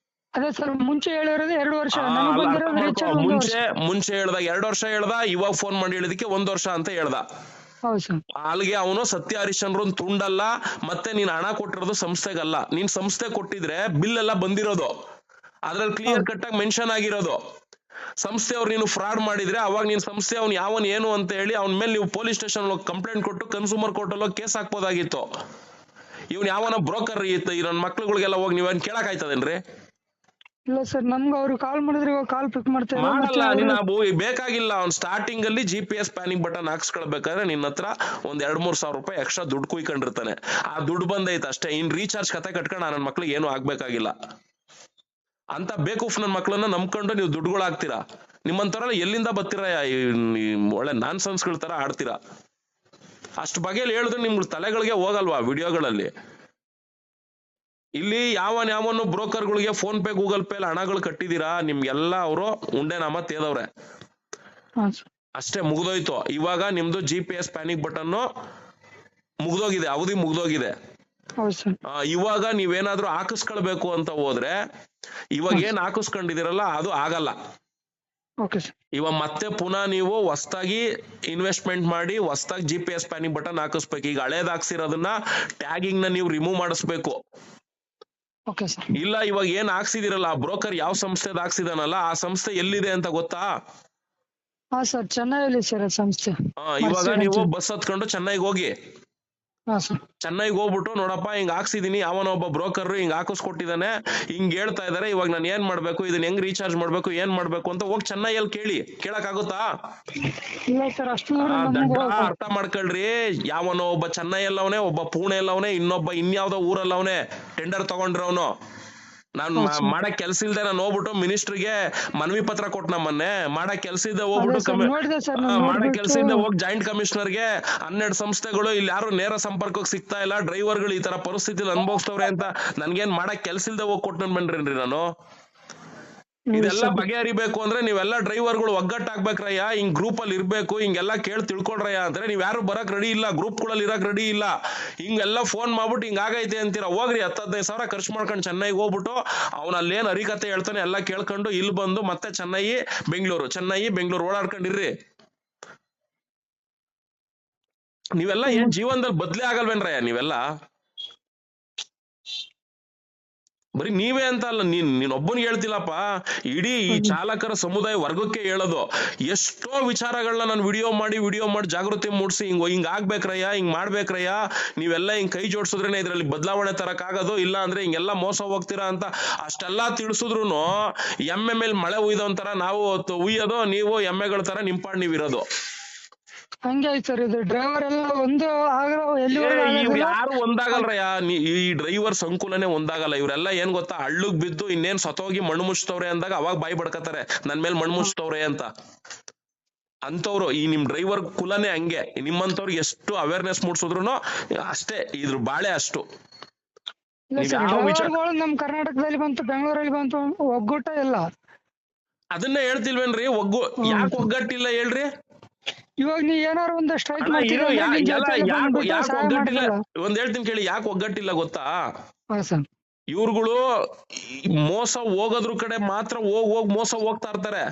ಅದೇ ಸರ್, ಮುಂಚೆ ಹೇಳಿರೋದು 2 ವರ್ಷ. ಮುಂಚೆ ಹೇಳ್ದ 2 ವರ್ಷ ಹೇಳ್ದ, ಇವಾಗ ಫೋನ್ ಮಾಡಿ ಹೇಳಿದಕ್ಕೆ 1 ವರ್ಷ ಅಂತ ಹೇಳ್ದ. ಅಲ್ಲಿಗೆ ಅವನು ಸತ್ಯ ಹರಿಶ್ಚಂದ್ರನ್ ತುಂಡಲ್ಲ. ಮತ್ತೆ ನೀನ್ ಹಣ ಕೊಟ್ಟಿರೋದು ಸಂಸ್ಥೆಗಲ್ಲ, ನೀನ್ ಸಂಸ್ಥೆ ಕೊಟ್ಟಿದ್ರೆ ಬಿಲ್ ಎಲ್ಲ ಬಂದಿರೋದು, ಅದ್ರಲ್ಲಿ ಕ್ಲಿಯರ್ ಕಟ್ ಆಗಿ ಮೆನ್ಷನ್ ಆಗಿರೋದು. ಸಂಸ್ಥೆಯವ್ರು ನೀನು ಫ್ರಾಡ್ ಮಾಡಿದ್ರೆ ಅವಾಗ ನೀನ್ ಸಂಸ್ಥೆ ಅವ್ನು ಯಾವನ್ ಏನು ಅಂತ ಹೇಳಿ ಅವನ ಮೇಲೆ ನೀವು ಪೊಲೀಸ್ ಸ್ಟೇಷನ್ ಕಂಪ್ಲೇಂಟ್ ಕೊಟ್ಟು ಕನ್ಸೂಮರ್ ಕೋರ್ಟ್ ಅಲ್ಲಿ ಕೇಸ್ ಹಾಕ್ಬೋದಾಗಿತ್ತು. ಇವ್ನ್ ಯಾವನ ಬ್ರೋಕರ್ ನನ್ನ ಮಕ್ಳುಗಳಿಗೆಲ್ಲ ಹೋಗಿ ನೀವೇನ್ ಕೇಳಕ್ ಆಯ್ತದೇನ್ರಿ? ಇಲ್ಲ ಸರ್, ನಮ್ಗೆ ಅವ್ರು ಕಾಲ್ ಮಾಡಿದ್ರೆ ಕಾಲ್ ಪಿಕ್ ಮಾಡ್ತಾರೆ. ಬೇಕಾಗಿಲ್ಲ. ಅವ್ನ್ ಸ್ಟಾರ್ಟಿಂಗ್ ಅಲ್ಲಿ GPS ಪ್ಯಾನಿಕ್ ಬಟನ್ ಹಾಕ್ಸ್ಕೊಳ್ಬೇಕಾದ್ರೆ ನಿನ್ನ ಹತ್ರ ಒಂದ್ 2-3 ಸಾವಿರ ರೂಪಾಯಿ ಎಕ್ಸ್ಟ್ರಾ ದುಡ್ಡು ಕುಯ್ಕೊಂಡಿರ್ತಾನೆ. ಆ ದುಡ್ಡು ಬಂದೈತೆ ಅಷ್ಟೇ. ಇನ್ ರೀಚಾರ್ಜ್ ಕತೆ ಕಟ್ಕೊಂಡು ನನ್ನ ಮಕ್ಳಿಗೆ ಏನು ಆಗ್ಬೇಕಾಗಿಲ್ಲ ಅಂತ ಬೇಕೂಫ್ ನನ್ನ ಮಕ್ಳನ್ನ ನಂಬ್ಕೊಂಡು ನೀವು ದುಡ್ಡುಗಳು ಹಾಕ್ತೀರಾ. ನಿಮ್ಮಂತವ್ರೆಲ್ಲ ಎಲ್ಲಿಂದ ಬರ್ತೀರಾ? ಒಳ್ಳೆ ನಾನ್ ಸೆನ್ಸ್ಗಳ ತರ ಆಡ್ತೀರಾ. ಅಷ್ಟು ಬಗೆಯಲ್ಲಿ ಹೇಳಿದ್ರೆ ನಿಮ್ಗೆ ತಲೆಗಳಿಗೆ ಹೋಗಲ್ವಾ ವಿಡಿಯೋಗಳಲ್ಲಿ? ಇಲ್ಲಿ ಯಾವನು ಬ್ರೋಕರ್ಗಳಿಗೆ ಫೋನ್ ಪೇ ಗೂಗಲ್ ಪೇ ಹಣಗಳು ಕಟ್ಟಿದೀರಾ, ನಿಮ್ಗೆಲ್ಲ ಅವರು ಉಂಡೆ ನಾಮ ತೇದವ್ರೆ ಅಷ್ಟೇ, ಮುಗ್ದೋಯ್ತು. ಇವಾಗ ನಿಮ್ದು GPS ಪ್ಯಾನಿಕ್ ಬಟನ್ ಮುಗ್ದೋಗಿದೆ, ಅವಧಿ ಮುಗ್ದೋಗಿದೆ. ಇವಾಗ ನೀವೇನಾದ್ರೂ ಹಾಕಿಸ್ಕೊಳ್ಬೇಕು ಅಂತ ಹೋದ್ರೆ ಇವಾಗ ಏನ್ ಹಾಕಿಸ್ಕೊಂಡಿದಿರಲ್ಲ ಅದು ಆಗಲ್ಲ. ಇವಾಗ ಮತ್ತೆ ಪುನಃ ನೀವು ಹೊಸದಾಗಿ ಇನ್ವೆಸ್ಟ್ಮೆಂಟ್ ಮಾಡಿ ಹೊಸದಾಗಿ GPS ಪ್ಯಾನಿಕ್ ಬಟನ್ ಹಾಕಿಸ್ಬೇಕು. ಈಗ ಹಳೇದ್ ಹಾಕ್ಸಿರೋದನ್ನ ಟ್ಯಾಗಿಂಗ್ ನ ನೀವು ರಿಮೂವ್ ಮಾಡಿಸ್ಬೇಕು. ಇಲ್ಲ ಇವಾಗ ಏನ್ ಹಾಕ್ಸಿದಿರಲ್ಲ, ಆ ಬ್ರೋಕರ್ ಯಾವ ಸಂಸ್ಥೆದ ಹಾಕ್ಸಿದಾನಲ್ಲ ಆ ಸಂಸ್ಥೆ ಎಲ್ಲಿದೆ ಅಂತ ಗೊತ್ತಾ? ಚೆನ್ನೈಲಿ ಸರ್ ಸಂಸ್ಥೆ. ಇವಾಗ ನೀವು ಬಸ್ ಹತ್ಕೊಂಡು ಚೆನ್ನೈಗೆ ಹೋಗಿ ಹಾ ಸರ್. ಚೆನ್ನೈಗೆ ಹೋಗ್ಬಿಟ್ಟು ನೋಡಪ್ಪ ಹಿಂಗ್ ಹಾಕ್ಸಿದೀನಿ, ಅವನ ಒಬ್ಬ ಬ್ರೋಕರ್ ಹಿಂಗ್ ಹಾಕಿಸ್ಕೊಟ್ಟಿದ್ದಾನೆ, ಹಿಂಗ್ ಹೇಳ್ತಾ ಇದಾರೆ, ಇವಾಗ ನಾನು ಏನ್ ಮಾಡ್ಬೇಕು, ಇದನ್ನ ಹೆಂಗ್ ರೀಚಾರ್ಜ್ ಮಾಡ್ಬೇಕು, ಏನ್ ಮಾಡ್ಬೇಕು ಅಂತ ಹೋಗಿ ಚೆನ್ನೈಯಲ್ಲಿ ಕೇಳಕ್ ಆಗುತ್ತಾ? ಇಲ್ಲ ಸರ್, ಅಷ್ಟು ಅರ್ಥ ಮಾಡ್ಕೊಳ್ರಿ. ಯಾವನೋ ಒಬ್ಬ ಚೆನ್ನೈಯಲ್ಲವನೇ, ಒಬ್ಬ ಪುಣೆಯಲ್ಲವನೇ, ಇನ್ನೊಬ್ಬ ಇನ್ಯಾವ್ದೋ ಊರಲ್ಲವನೇ ಟೆಂಡರ್ ತಗೊಂಡಿರೋನು. ನಾನ್ ಮಾಡಕ್ ಕೆಲ್ಸ ಇಲ್ದೆ ನಾನು ಹೋಗ್ಬಿಟ್ಟು ಮಿನಿಸ್ಟ್ರಿಗೆ ಮನವಿ ಪತ್ರ ಕೊಟ್ಟು ನಮ್ಮನ್ನೆ ಮಾಡಕ್ ಕೆಲ್ಸ ಇದ್ದೆ ಹೋಗ್ಬಿಟ್ಟು ಮಾಡಕ್ ಕೆಲ್ಸ ಇದ್ದೆ ಹೋಗಿ ಜಾಯಿಂಟ್ ಕಮಿಷನರ್ಗೆ 12 ಸಂಸ್ಥೆಗಳು ಇಲ್ಲಿ ಯಾರು ನೇರ ಸಂಪರ್ಕಕ್ಕೆ ಸಿಗ್ತಾ ಇಲ್ಲ, ಡ್ರೈವರ್ಗಳು ಈ ತರ ಪರಿಸ್ಥಿತಿಲಿ ಅನುಭವಿಸ್ತವ್ರೆ ಅಂತ ನನ್ಗೇನ್ ಮಾಡಕ್ ಕೆಲ್ಸ ಇಲ್ದೆ ಹೋಗಿ ಕೊಟ್ಟು ಬನ್ರೇನ್ರಿ ನಾನು. ಇದೆಲ್ಲ ಬಗೆಹರಿಬೇಕು ಅಂದ್ರೆ ನೀವೆಲ್ಲ ಡ್ರೈವರ್ಗಳು ಒಗ್ಗಟ್ಟಾಗ್ಬೇಕ್ರಯ್ಯ, ಹಿಂಗ್ ಗ್ರೂಪ್ ಅಲ್ಲಿ ಇರ್ಬೇಕು, ಹಿಂಗೆಲ್ಲ ತಿಳ್ಕೊಳ್ರಯ್ಯ ಅಂದ್ರೆ ನೀವ್ ಯಾರು ಬರಕ್ ರೆಡಿ ಇಲ್ಲ, ಗ್ರೂಪ್ ಗಳಲ್ಲಿ ಇರಕ್ ರೆಡಿ ಇಲ್ಲ. ಹಿಂಗೆಲ್ಲ ಫೋನ್ ಮಾಡ್ಬಿಟ್ಟು ಹಿಂಗ್ ಆಗೈತೆ ಅಂತೀರಾ, ಹೋಗ್ರಿ 10-15 ಸಾವಿರ ಖರ್ಚು ಮಾಡ್ಕೊಂಡು ಚೆನ್ನೈಗೆ ಹೋಗ್ಬಿಟ್ಟು ಅವ್ನ ಅಲ್ಲೇನ್ ಹರಿಕತೆ ಹೇಳ್ತಾನೆ ಎಲ್ಲ ಕೇಳ್ಕೊಂಡು ಇಲ್ಲಿ ಬಂದು ಮತ್ತೆ ಚೆನ್ನೈ ಬೆಂಗಳೂರು ಓಡಾಡ್ಕೊಂಡಿರ್ರಿ. ನೀವೆಲ್ಲ ಏನ್ ಜೀವನದಲ್ಲಿ ಬದ್ಲೇ ಆಗಲ್ವೇನ್ರಯ್ಯ ನೀವೆಲ್ಲ? ಬರೀ ನೀವೇ ಅಂತ ಅಲ್ಲ, ನೀನೊಬ್ಬನಿಗೆ ಹೇಳ್ತಿಲ್ಲಪ್ಪ, ಇಡೀ ಈ ಚಾಲಕರ ಸಮುದಾಯ ವರ್ಗಕ್ಕೆ ಹೇಳೋದು. ಎಷ್ಟೋ ವಿಚಾರಗಳನ್ನ ನಾನು ವಿಡಿಯೋ ಮಾಡಿ ಜಾಗೃತಿ ಮೂಡಿಸಿ ಹಿಂಗ್ ಆಗ್ಬೇಕ್ರಯ್ಯ, ಹಿಂಗ್ ಮಾಡ್ಬೇಕ್ರಯ್ಯ, ನೀವೆಲ್ಲ ಹಿಂಗ್ ಕೈ ಜೋಡಿಸಿದ್ರೇನೆ ಇದ್ರಲ್ಲಿ ಬದಲಾವಣೆ ತರಕ್ ಆಗೋದು, ಇಲ್ಲ ಅಂದ್ರೆ ಹಿಂಗೆಲ್ಲ ಮೋಸ ಹೋಗ್ತೀರಾ ಅಂತ ಅಷ್ಟೆಲ್ಲಾ ತಿಳಿಸಿದ್ರು ಎಮ್ಮೆ ಮೇಲೆ ಮಳೆ ಉಯ್ದೊಂತರ ನಾವು ಉಯ್ಯೋದು, ನೀವು ಎಮ್ಮೆಗಳ ತರ ನಿಂಪಾಡ್ ನೀವಿರೋದು. ಹಂಗೆ ಆಯ್ತು ಸರ್. ಇದು ಡ್ರೈವರ್ ಎಲ್ಲ ಒಂದು ಯಾರು ಒಂದಾಗಲ್ರಯ್ಯ, ಈ ಡ್ರೈವರ್ ಸಂಕುಲನೇ ಒಂದಾಗಲ್ಲ. ಇವರೆಲ್ಲ ಏನ್ ಗೊತ್ತಾ, ಹಳ್ಳಕ್ ಬಿದ್ದು ಇನ್ನೇನ್ ಸತ್ತೋಗಿ ಮಣ್ಣು ಮುಚ್ತವ್ರೆ ಅಂದಾಗ ಅವಾಗ ಬಾಯಿ ಬಡ್ಕತಾರೆ ನನ್ ಮೇಲೆ ಮಣ್ಣು ಮುಚ್ತವ್ರೆ ಅಂತ. ಅಂತವ್ರು ಈ ನಿಮ್ ಡ್ರೈವರ್ ಕುಲನೇ ಹಂಗೆ. ನಿಮ್ಮಂತವ್ರಿಗೆ ಎಷ್ಟು ಅವೇರ್ನೆಸ್ ಮೂಡ್ಸಿದ್ರು ಅಷ್ಟೇ ಇದ್ರ ಬಾಳೆ ಅಷ್ಟು. ನಮ್ ಕರ್ನಾಟಕದಲ್ಲಿ ಬಂತು, ಬೆಂಗಳೂರಲ್ಲಿ ಬಂತು, ಒಗ್ಗೂಟ ಇಲ್ಲ. ಅದನ್ನೇ ಹೇಳ್ತಿಲ್ವೇನ್ರಿ, ಯಾಕೆ ಒಗ್ಗಟ್ಟಿಲ್ಲ ಹೇಳ್ರಿ? ಇವಾಗ ನೀ ಏನಾರು ಒಂದು ಸ್ಟ್ರೈಕ್ ಒಂದ್ ಹೇಳ್ತೀನಿ ಕೇಳಿ, ಯಾಕೆ ಒಗ್ಗಟ್ಟಿಲ್ಲ ಗೊತ್ತಾ? ಇವ್ರುಗಳು ಮೋಸ ಹೋಗೋದ್ರ ಕಡೆ ಮಾತ್ರ ಹೋಗ್ ಮೋಸ ಹೋಗ್ತಾ ಇರ್ತಾರೆ.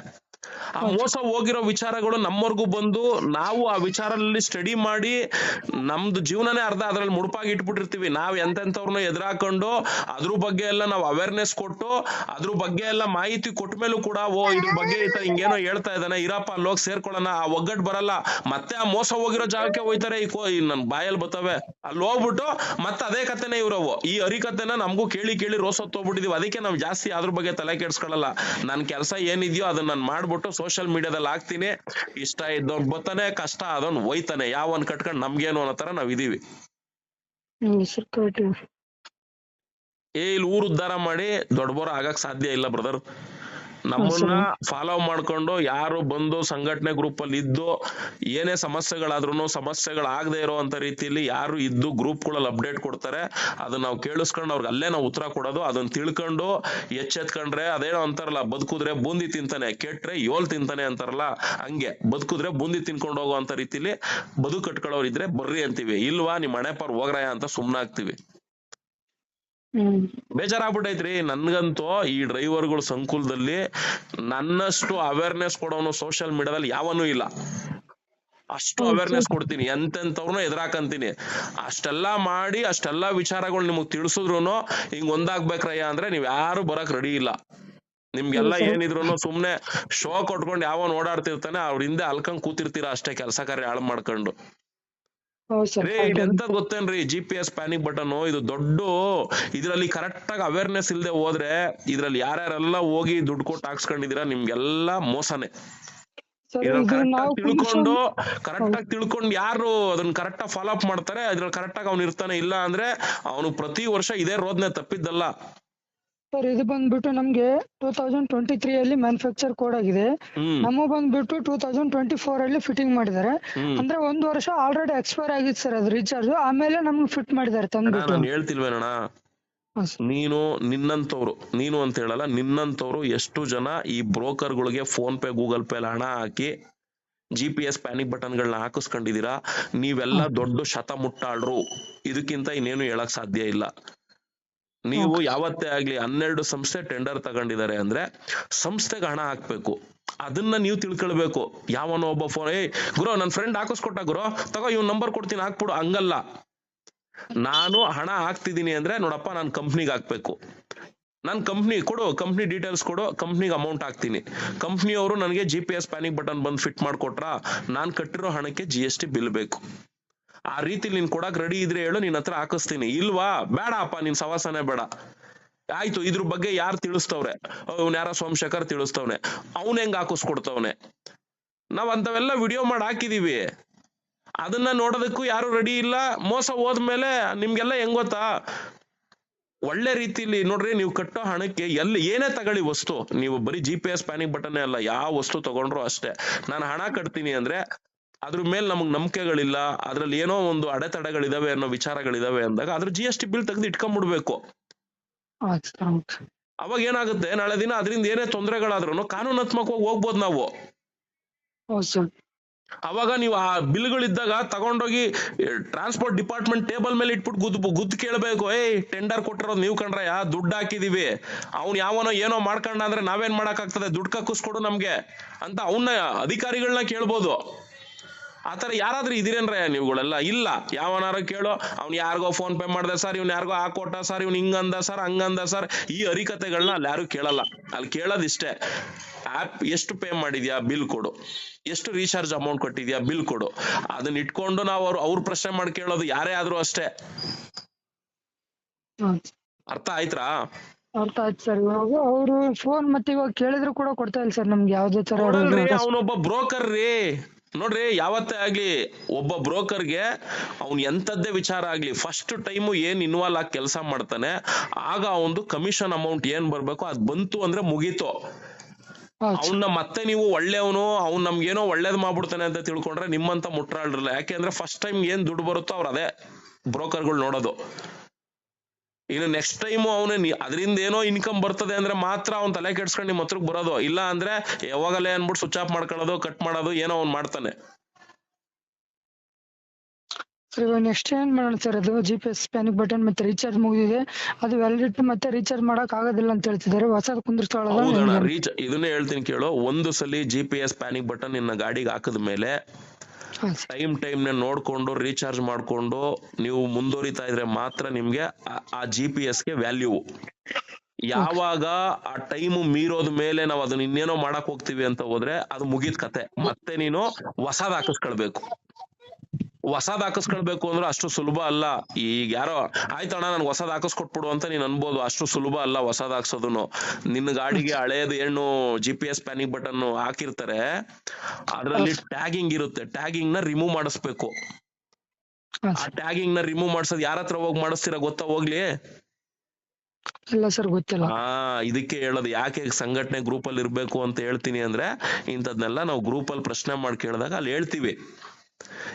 ಆ ಮೋಸ ಹೋಗಿರೋ ವಿಚಾರಗಳು ನಮ್ಮವರ್ಗು ಬಂದು ನಾವು ಆ ವಿಚಾರದಲ್ಲಿ ಸ್ಟಡಿ ಮಾಡಿ ನಮ್ದು ಜೀವನನೇ ಅರ್ಧ ಅದ್ರಲ್ಲಿ ಮುಡುಪಾಗಿ ಇಟ್ಬಿಟ್ಟಿರ್ತೀವಿ. ನಾವ್ ಎಂತೆಂಥವ್ರನ್ನ ಎದುರಾಕೊಂಡು ಅದ್ರ ಬಗ್ಗೆ ಎಲ್ಲ ನಾವು ಅವೇರ್ನೆಸ್ ಕೊಟ್ಟು ಅದ್ರ ಬಗ್ಗೆ ಎಲ್ಲ ಮಾಹಿತಿ ಕೊಟ್ಟ ಮೇಲೂ ಕೂಡ ಇದ್ರ ಬಗ್ಗೆ ಹಿಂಗೇನೋ ಹೇಳ್ತಾ ಇದ್ದಾನೆ, ಇರಪ್ಪ ಅಲ್ಲೋಗಿ ಸೇರ್ಕೊಳ್ಳೋಣ, ಆ ಒಗ್ಗಟ್ಟು ಬರಲ್ಲ. ಮತ್ತೆ ಆ ಮೋಸ ಹೋಗಿರೋ ಜಾಗಕ್ಕೆ ಹೋಯ್ತಾರೆ, ನನ್ ಬಾಯಲ್ಲಿ ಬರ್ತವೆ, ಅಲ್ಲಿ ಹೋಗ್ಬಿಟ್ಟು ಮತ್ತೆ ಅದೇ ಕತೆನೆ ಇವ್ರವು. ಈ ಹರಿಕತೆನ ನಮಗೂ ಕೇಳಿ ರೋಸೊತ್ತೋಗ್ಬಿಟ್ಟಿದೀವಿ. ಅದಕ್ಕೆ ನಾವ್ ಜಾಸ್ತಿ ಅದ್ರ ಬಗ್ಗೆ ತಲೆ ಕೆಡ್ಸ್ಕೊಳ್ಳಲ್ಲ. ನನ್ ಕೆಲಸ ಏನಿದ್ಯೋ ಅದನ್ನ ನಾನು ಮಾಡ್ಬಿಟ್ಟು ಸೋಷಿಯಲ್ ಮೀಡಿಯಾದಲ್ಲಿ ಹಾಕ್ತೀನಿ. ಇಷ್ಟ ಇದ್ದವ್ನ್ ಬರ್ತಾನೆ, ಕಷ್ಟ ಅದನ್ ಹೋಯ್ತಾನೆ, ಯಾವನ್ ಕಟ್ಕೊಂಡ್ ನಮ್ಗೇನು ಅನ್ನೋ ತರ ನಾವ್ ಇದೀವಿ. ಇಲ್ಲಿ ಊರು ಉದ್ಧಾರ ಮಾಡಿ ದೊಡ್ಡಬೋರ ಆಗಕ್ ಸಾಧ್ಯ ಇಲ್ಲ ಬ್ರದರ್. ನಮ್ಮನ್ನ ಫಾಲೋ ಮಾಡ್ಕೊಂಡು ಯಾರು ಬಂದು ಸಂಘಟನೆ ಗ್ರೂಪ್ ಅಲ್ಲಿ ಇದ್ದು ಏನೇ ಸಮಸ್ಯೆಗಳಾದ್ರೂ ಸಮಸ್ಯೆಗಳಾಗದೆ ಇರೋ ಅಂತ ರೀತಿಯಲ್ಲಿ ಯಾರು ಇದ್ದು ಗ್ರೂಪ್ಗಳಲ್ಲಿ ಅಪ್ಡೇಟ್ ಕೊಡ್ತಾರೆ, ಅದನ್ನ ನಾವು ಕೇಳಿಸ್ಕೊಂಡು ಅವ್ರಿಗೆ ಅಲ್ಲೇ ನಾವು ಉತ್ತರ ಕೊಡೋದು. ಅದನ್ನ ತಿಳ್ಕೊಂಡು ಎಚ್ಚೆತ್ಕೊಂಡ್ರೆ ಅದೇನೋ ಅಂತಾರಲ್ಲ, ಬದುಕುದ್ರೆ ಬೂಂದಿ ತಿಂತಾನೆ, ಕೆಟ್ರೆ ಯೋಲ್ ತಿಂತಾನೆ ಅಂತಾರಲ್ಲ, ಹಂಗೆ ಬದುಕುದ್ರೆ ಬೂಂದಿ ತಿನ್ಕೊಂಡು ಹೋಗೋ ಅಂತ ರೀತಿಲಿ ಬದುಕು ಕಟ್ಕೊಳ್ಳೋರು ಇದ್ರೆ ಬರ್ರಿ ಅಂತೀವಿ. ಇಲ್ವಾ ನಿಮ್ ಮನೆ ಪಾರ್ ಹೋಗ್ರಾಯ ಅಂತ ಸುಮ್ನಾಗ್ತಿವಿ. ಬೇಜಾರಾಗ್ಬಿಟ್ಟೈತ್ರಿ ನನ್ಗಂತೂ. ಈ ಡ್ರೈವರ್ಗಳು ಸಂಕುಲದಲ್ಲಿ ನನ್ನಷ್ಟು ಅವೇರ್ನೆಸ್ ಕೊಡೋನು ಸೋಷಿಯಲ್ ಮೀಡಿಯಾದಲ್ಲಿ ಯಾವನೂ ಇಲ್ಲ. ಅಷ್ಟು ಅವೇರ್ನೆಸ್ ಕೊಡ್ತೀನಿ, ಎಂತೆಂತವ್ರನ್ನ ಎದುರಾಕಂತೀನಿ. ಅಷ್ಟೆಲ್ಲಾ ಮಾಡಿ ಅಷ್ಟೆಲ್ಲಾ ವಿಚಾರಗಳು ನಿಮಗ್ ತಿಳಿಸಿದ್ರು ಹಿಂಗ್ ಒಂದಾಗ್ಬೇಕ್ರಯ್ಯ ಅಂದ್ರೆ ನೀವ್ ಯಾರು ಬರಕ್ ರೆಡಿ ಇಲ್ಲ. ನಿಮ್ಗೆಲ್ಲ ಏನಿದ್ರು ಸುಮ್ನೆ ಶೋ ಕೊಟ್ಕೊಂಡು ಯಾವನ್ ಓಡಾಡ್ತಿರ್ತಾನೆ ಅವ್ರ ಹಿಂದೆ ಅಲ್ಕಂಗ್ ಕೂತಿರ್ತೀರಾ ಅಷ್ಟೇ, ಕೆಲಸ ಕಾರ್ಯ ಹಾಳು ಮಾಡ್ಕೊಂಡು. ಎಂತದ್ ಗೊತ್ತೇನ್ರಿ, GPS ಪ್ಯಾನಿಕ್ ಬಟನ್ ಇದು ದೊಡ್ಡ ಇದ್ರಲ್ಲಿ ಕರೆಕ್ಟ್ ಆಗಿ ಅವೇರ್ನೆಸ್ ಇಲ್ದೆ ಹೋದ್ರೆ ಇದ್ರಲ್ಲಿ ಯಾರ್ಯಾರೆಲ್ಲ ಹೋಗಿ ದುಡ್ಡು ಕೊಟ್ಟು ಹಾಕ್ಸ್ಕೊಂಡಿದೀರಾ ನಿಮ್ಗೆಲ್ಲಾ ಮೋಸನೆ. ಕರೆಕ್ಟ್ ಆಗಿ ತಿಳ್ಕೊಂಡು ಯಾರು ಅದನ್ನ ಕರೆಕ್ಟ್ ಆಗಿ ಫಾಲೋ ಅಪ್ ಮಾಡ್ತಾರೆ ಅದ್ರಲ್ಲಿ ಕರೆಕ್ಟ್ ಆಗಿ ಅವ್ನು ಇರ್ತಾನೆ. ಇಲ್ಲ ಅಂದ್ರೆ ಅವನು ಪ್ರತಿ ವರ್ಷ ಇದೇ ರೋದ್ನೆ ತಪ್ಪಿದ್ದಲ್ಲ. ಸರ್ ಇದು ಬಂದ್ಬಿಟ್ಟು ನಮ್ಗೆ 2023 ಅಲ್ಲಿ ಮ್ಯಾನುಫ್ಯಾಕ್ಚರ್ ಕೋಡ್ ಆಗಿದೆ. ನಮ್ಮ ಬಂದ್ಬಿಟ್ಟು 2024 ಅಲ್ಲಿ ಫಿಟ್ಟಿಂಗ್ ಮಾಡಿದ್ದಾರೆ. ಅಂದ್ರೆ 1 ವರ್ಷ ಆಲ್ರೆಡಿ ಎಕ್ಸ್ಪೈರ್ ಆಗಿತ್ತು ಸರ್ ಅದು ರೀಚಾರ್ಜ್. ಆಮೇಲೆ ನಮ್ಗೆ ಫಿಟ್ ಮಾಡಿದ್ದಾರೆ ತಂದ್ಬಿಟ್ಟು. ನಾನು ಹೇಳ್ತಿಲ್ವೇನಣ್ಣ, ನೀನು ಅಂತ ಹೇಳಲ್ಲ, ನಿನ್ನಂತವ್ರು ಎಷ್ಟು ಜನ ಈ ಬ್ರೋಕರ್ಗಳಿಗೆ ಫೋನ್ ಪೇ ಗೂಗಲ್ ಪೇ ಹಣ ಹಾಕಿ GPS ಪ್ಯಾನಿಕ್ ಬಟನ್ಗಳನ್ನ ಹಾಕಿಸ್ಕೊಂಡಿದೀರಾ. ನೀವೆಲ್ಲ ದೊಡ್ಡ ಶತ ಮುಟ್ಟಾಳ್ರು, ಇದಕ್ಕಿಂತ ಇನ್ನೇನು ಹೇಳಕ್ ಸಾಧ್ಯ ಇಲ್ಲ. ನೀವು ಯಾವತ್ತೇ ಆಗ್ಲಿ 12 ಸಂಸ್ಥೆ ಟೆಂಡರ್ ತಗೊಂಡಿದ್ದಾರೆ ಅಂದ್ರೆ ಸಂಸ್ಥೆಗೆ ಹಣ ಹಾಕ್ಬೇಕು. ಅದನ್ನ ನೀವು ತಿಳ್ಕೊಳ್ಬೇಕು. ಯಾವನೋ ಒಬ್ಬ ಫೋನ್ ಗುರು ನನ್ ಫ್ರೆಂಡ್ ಹಾಕಿಸ್ಕೊಟ್ಟ ಗುರು ತಗೋ ಇವ್ನ ನಂಬರ್ ಕೊಡ್ತೀನಿ ಹಾಕ್ಬಿಡು, ಹಂಗಲ್ಲ. ನಾನು ಹಣ ಹಾಕ್ತಿದೀನಿ ಅಂದ್ರೆ ನೋಡಪ್ಪ ನಾನು ಕಂಪ್ನಿಗೆ ಹಾಕ್ಬೇಕು, ನಾನ್ ಕಂಪ್ನಿ ಕೊಡು, ಕಂಪ್ನಿ ಡೀಟೇಲ್ಸ್ ಕೊಡು, ಕಂಪ್ನಿಗೆ ಅಮೌಂಟ್ ಹಾಕ್ತೀನಿ. ಕಂಪ್ನಿಯವರು ನನಗೆ GPS ಪ್ಯಾನಿಕ್ ಬಟನ್ ಬಂದು ಫಿಟ್ ಮಾಡ್ಕೊಟ್ರ ನಾನ್ ಕಟ್ಟಿರೋ ಹಣಕ್ಕೆ GST ಬಿಲ್ ಬೇಕು. ಆ ರೀತಿ ನೀನ್ ಕೊಡಕ್ ರೆಡಿ ಇದ್ರೆ ಹೇಳು, ನಿನ್ ಹತ್ರ ಹಾಕಿಸ್ತೀನಿ. ಇಲ್ವಾ, ಬೇಡ ಅಪ್ಪ, ನಿನ್ ಸವಾಸನೆ ಬೇಡ. ಆಯ್ತು, ಇದ್ರ ಬಗ್ಗೆ ಯಾರು ತಿಳಿಸ್ತವ್ರೆ? ಅವ್ನ್ ಯಾರ ಸೋಮಶೇಖರ್ ತಿಳಿಸ್ತವ್ನೆ, ಅವ್ನ್ ಹೆಂಗ್ ಹಾಕಿಸ್ಕೊಡ್ತವ್ನೆ? ನಾವ್ ಅಂತವೆಲ್ಲ ವಿಡಿಯೋ ಮಾಡಿ ಹಾಕಿದೀವಿ. ಅದನ್ನ ನೋಡೋದಕ್ಕೂ ಯಾರು ರೆಡಿ ಇಲ್ಲ. ಮೋಸ ಹೋದ್ಮೇಲೆ ನಿಮ್ಗೆಲ್ಲ ಹೆಂಗ್ ಗೊತ್ತಾ, ಒಳ್ಳೆ ರೀತಿಲಿ ನೋಡ್ರಿ, ನೀವು ಕಟ್ಟೋ ಹಣಕ್ಕೆ ಏನೇ ತಗೊಳ್ಳಿ ವಸ್ತು, ನೀವು ಬರೀ GPS ಪ್ಯಾನಿಕ್ ಬಟನ್ ಅಲ್ಲ, ಯಾವ ವಸ್ತು ತಗೊಂಡ್ರು ಅಷ್ಟೇ. ನಾನು ಹಣ ಕಟ್ತೀನಿ ಅಂದ್ರೆ ಅದ್ರ ಮೇಲೆ ನಮಗ್ ನಂಬಿಕೆಗಳಿಲ್ಲ, ಅದ್ರಲ್ಲಿ ಏನೋ ಒಂದು ಅಡೆತಡೆಗಳಿದಾವೆ ಅನ್ನೋ ವಿಚಾರಗಳಿದಾವೆ ಅಂದಾಗ ಅದ್ರ GST ಬಿಲ್ ತೆಗೆದು ಇಟ್ಕೊಂಡ್ಬಿಡ್ಬೇಕು. ಅವಾಗ ಏನಾಗುತ್ತೆ, ನಾಳೆ ದಿನ ಅದರಿಂದ ಏನೇ ತೊಂದರೆಗಳಾದ್ರೂ ಕಾನೂನಾತ್ಮಕವಾಗಿ ಹೋಗ್ಬೋದು ನಾವು. ಅವಾಗ ನೀವು ಆ ಬಿಲ್ಗಳಿದ್ದಾಗ ತಗೊಂಡೋಗಿ ಟ್ರಾನ್ಸ್ಪೋರ್ಟ್ ಡಿಪಾರ್ಟ್ಮೆಂಟ್ ಟೇಬಲ್ ಮೇಲೆ ಇಟ್ಬಿಟ್ಟು ಗುದ್ದು ಕೇಳ್ಬೇಕು, ಟೆಂಡರ್ ಕೊಟ್ಟಿರೋದು ನೀವು ಕಣ್ರಯ್ಯ, ದುಡ್ಡು ಹಾಕಿದೀವಿ, ಅವ್ನ್ ಯಾವನೋ ಏನೋ ಮಾಡ್ಕೊಂಡ ಅಂದ್ರೆ ನಾವೇನ್ ಮಾಡಕ್ ಆಗ್ತದೆ, ದುಡ್ಡು ಕಕ್ಕಿಸ್ಕೊಡು ನಮ್ಗೆ ಅಂತ ಅವನ್ನ ಅಧಿಕಾರಿಗಳನ್ನ ಕೇಳ್ಬೋದು. ಆತರ ಯಾರಾದ್ರೂ ಇದೀರೇನ್ರಯ್ಯ ನೀವುಗಳೆಲ್ಲ? ಇಲ್ಲ. ಯಾವನಾರ ಕೇಳೋ, ಅವ್ನ್ ಯಾರಿಗೋ ಫೋನ್ ಪೇ ಮಾಡ್ದೆ ಸರ್, ಇವ್ನ್ ಯಾರಿಗೋ ಹಾಕೊಟ್ಟ ಸರ್, ಇವ್ನ್ ಹಿಂಗಂದ ಸರ್, ಹಂಗಂದ ಸರ್, ಈ ಹರಿಕತೆಗಳನ್ನ ಅಲ್ಲಿ ಯಾರು ಕೇಳಲ್ಲ. ಅಲ್ಲಿ ಕೇಳೋದಿಷ್ಟೇ, ಆಪ್ ಎಷ್ಟು ಪೇ ಮಾಡಿದ್ಯಾ ಬಿಲ್ ಕೊಡು, ಎಷ್ಟು ರೀಚಾರ್ಜ್ ಅಮೌಂಟ್ ಕೊಟ್ಟಿದ್ಯಾ ಬಿಲ್ ಕೊಡು. ಅದನ್ನ ಇಟ್ಕೊಂಡು ನಾವು ಅವ್ರ ಪ್ರಶ್ನೆ ಮಾಡಿ ಕೇಳೋದು ಯಾರೇ ಆದ್ರೂ ಅಷ್ಟೇ. ಅರ್ಥ ಆಯ್ತಾ? ಅರ್ಥ ಆಯ್ತು ಸರ್. ಇವಾಗ ಅವರು ಫೋನ್ ಮತ್ತೆ ಇವಾಗ ಕೇಳಿದ್ರು ಕೂಡ ಕೊಡ್ತಾ ಇಲ್ಲ ಸರ್ ನಮ್ಗೆ ಯಾವ್ದೇ ತರ. ಅವನೊಬ್ಬ ಬ್ರೋಕರ್ ರೀ. ನೋಡ್ರಿ, ಯಾವತ್ತೇ ಆಗ್ಲಿ ಒಬ್ಬ ಬ್ರೋಕರ್ಗೆ ಅವ್ನ್ ಎಂತದ್ದೇ ವಿಚಾರ ಆಗ್ಲಿ, ಫಸ್ಟ್ ಟೈಮು ಏನ್ ಇನ್ವಾಲ್ವ್ ಆಗಿ ಕೆಲಸ ಮಾಡ್ತಾನೆ, ಆಗ ಅವನು ಕಮಿಷನ್ ಅಮೌಂಟ್ ಏನ್ ಬರ್ಬೇಕು ಅದ್ ಬಂತು ಅಂದ್ರೆ ಮುಗೀತು. ಅವನ್ನ ಮತ್ತೆ ನೀವು ಒಳ್ಳೆಯವನು, ಅವ್ನ್ ನಮ್ಗೇನೋ ಒಳ್ಳೇದ್ ಮಾಡ್ಬಿಡ್ತಾನೆ ಅಂತ ತಿಳ್ಕೊಂಡ್ರೆ ನಿಮ್ಮಂತ ಮುಟ್ರಾಳ್ರಲ್ಲ. ಯಾಕೆಂದ್ರೆ ಫಸ್ಟ್ ಟೈಮ್ ಏನ್ ದುಡ್ಡು ಬರುತ್ತೋ ಅವ್ರ ಅದೇ ಬ್ರೋಕರ್ಗಳು ನೋಡೋದು. ಇನ್ನು ನೆಕ್ಸ್ಟ್ ಟೈಮು ಅವನೇ ಅದರಿಂದ ಏನೋ ಇನ್ಕಮ್ ಬರ್ತದೆ ಅಂದ್ರೆ ಮಾತ್ರ ಅವ್ನ್ ತಲೆ ಕೆಡ್ಸ್ಕೊಂಡು ನಿಮ್ ಹತ್ರಕ್ ಬರೋದು. ಇಲ್ಲ ಅಂದ್ರೆ ಯಾವಾಗಲೇ ಅನ್ಬಿಟ್ಟು ಸ್ವಿಚ್ ಆಫ್ ಮಾಡ್ಕೊಳ್ಳೋದು, ಕಟ್ ಮಾಡೋದು, ಏನೋ ಅವ್ನ್ ಮಾಡ್ತಾನೆ. ನೆಕ್ಸ್ಟ್ ಏನ್ ಮಾಡೋಣ ಸರ್? ಅದು GPS ಪ್ಯಾನಿಕ್ ಬಟನ್ ಮತ್ತೆ ರೀಚಾರ್ಜ್ ಮುಗಿದಿದೆ, ಅದು ವ್ಯಾಲಿಡಿಟಿ ಮತ್ತೆ ರೀಚಾರ್ಜ್ ಮಾಡಕ್ ಆಗೋದಿಲ್ಲ ಅಂತ ಹೇಳ್ತಿದ್ದಾರೆ. ಹೊಸದ್ ಕುಂದಿರ್ತಾವಲ್ಲ, ಇದನ್ನೇ ಹೇಳ್ತೀನಿ ಕೇಳು. ಒಂದು ಸಲ GPS ಪ್ಯಾನಿಕ್ ಬಟನ್ ನಿನ್ನ ಗಾಡಿಗೆ ಹಾಕದ ಮೇಲೆ ಟೈಮ್ ನ ನೋಡ್ಕೊಂಡು ರೀಚಾರ್ಜ್ ಮಾಡ್ಕೊಂಡು ನೀವು ಮುಂದುವರಿತಾ ಇದ್ರೆ ಮಾತ್ರ ನಿಮ್ಗೆ ಆ GPS ಗೆ ವ್ಯಾಲ್ಯೂ. ಯಾವಾಗ ಆ ಟೈಮ್ ಮೀರೋದ ಮೇಲೆ ನಾವು ಅದನ್ನ ಇನ್ನೇನೋ ಮಾಡಕ್ ಹೋಗ್ತೀವಿ ಅಂತ ಹೋದ್ರೆ ಅದು ಮುಗಿದ ಕತೆ. ಮತ್ತೆ ನೀನು ಹೊಸದ್ ಹಾಕಿಸ್ಕೊಳ್ಬೇಕು. ಹೊಸದ್ ಹಾಕಿಸ್ಕೊಳ್ಬೇಕು ಅಂದ್ರೆ ಅಷ್ಟು ಸುಲಭ ಅಲ್ಲ. ಈಗ ಯಾರೋ ಆಯ್ತಣ್ಣ ನನ್ಗೆ ಹೊಸದ್ ಹಾಕಿಸ್ಕೊಟ್ಬಿಡು ಅಂತ ನೀನ್ ಅನ್ಬೋದು, ಅಷ್ಟು ಸುಲಭ ಅಲ್ಲ ಹೊಸದ್ ಹಾಕ್ಸೋದನ್ನು. ನಿನ್ನ ಗಾಡಿಗೆ ಹಳೇದು ಏನು GPS ಪ್ಯಾನಿಕ್ ಬಟನ್ ಹಾಕಿರ್ತಾರೆ, ಅದ್ರಲ್ಲಿ ಟ್ಯಾಗಿಂಗ್ ಇರುತ್ತೆ, ಟ್ಯಾಗಿಂಗ್ ನ ರಿಮೂವ್ ಮಾಡಿಸ್ಬೇಕು. ಆ ಟ್ಯಾಗಿಂಗ್ ನ ರಿಮೂವ್ ಮಾಡ್ಸೋದು ಯಾರ ಹತ್ರ ಹೋಗಿ ಮಾಡಿಸ್ತೀರಾ ಗೊತ್ತಾ? ಹೋಗ್ಲಿ, ಇಲ್ಲ ಸರ್ ಗೊತ್ತಿಲ್ಲ. ಇದಕ್ಕೆ ಹೇಳೋದು ಯಾಕೆ ಸಂಘಟನೆ ಗ್ರೂಪ್ ಅಲ್ಲಿ ಇರ್ಬೇಕು ಅಂತ ಹೇಳ್ತೀನಿ ಅಂದ್ರೆ, ಇಂಥದ್ನೆಲ್ಲ ನಾವು ಗ್ರೂಪ್ ಅಲ್ಲಿ ಪ್ರಶ್ನೆ ಮಾಡಿ ಕೇಳಿದಾಗ ಅಲ್ಲಿ ಹೇಳ್ತೀವಿ.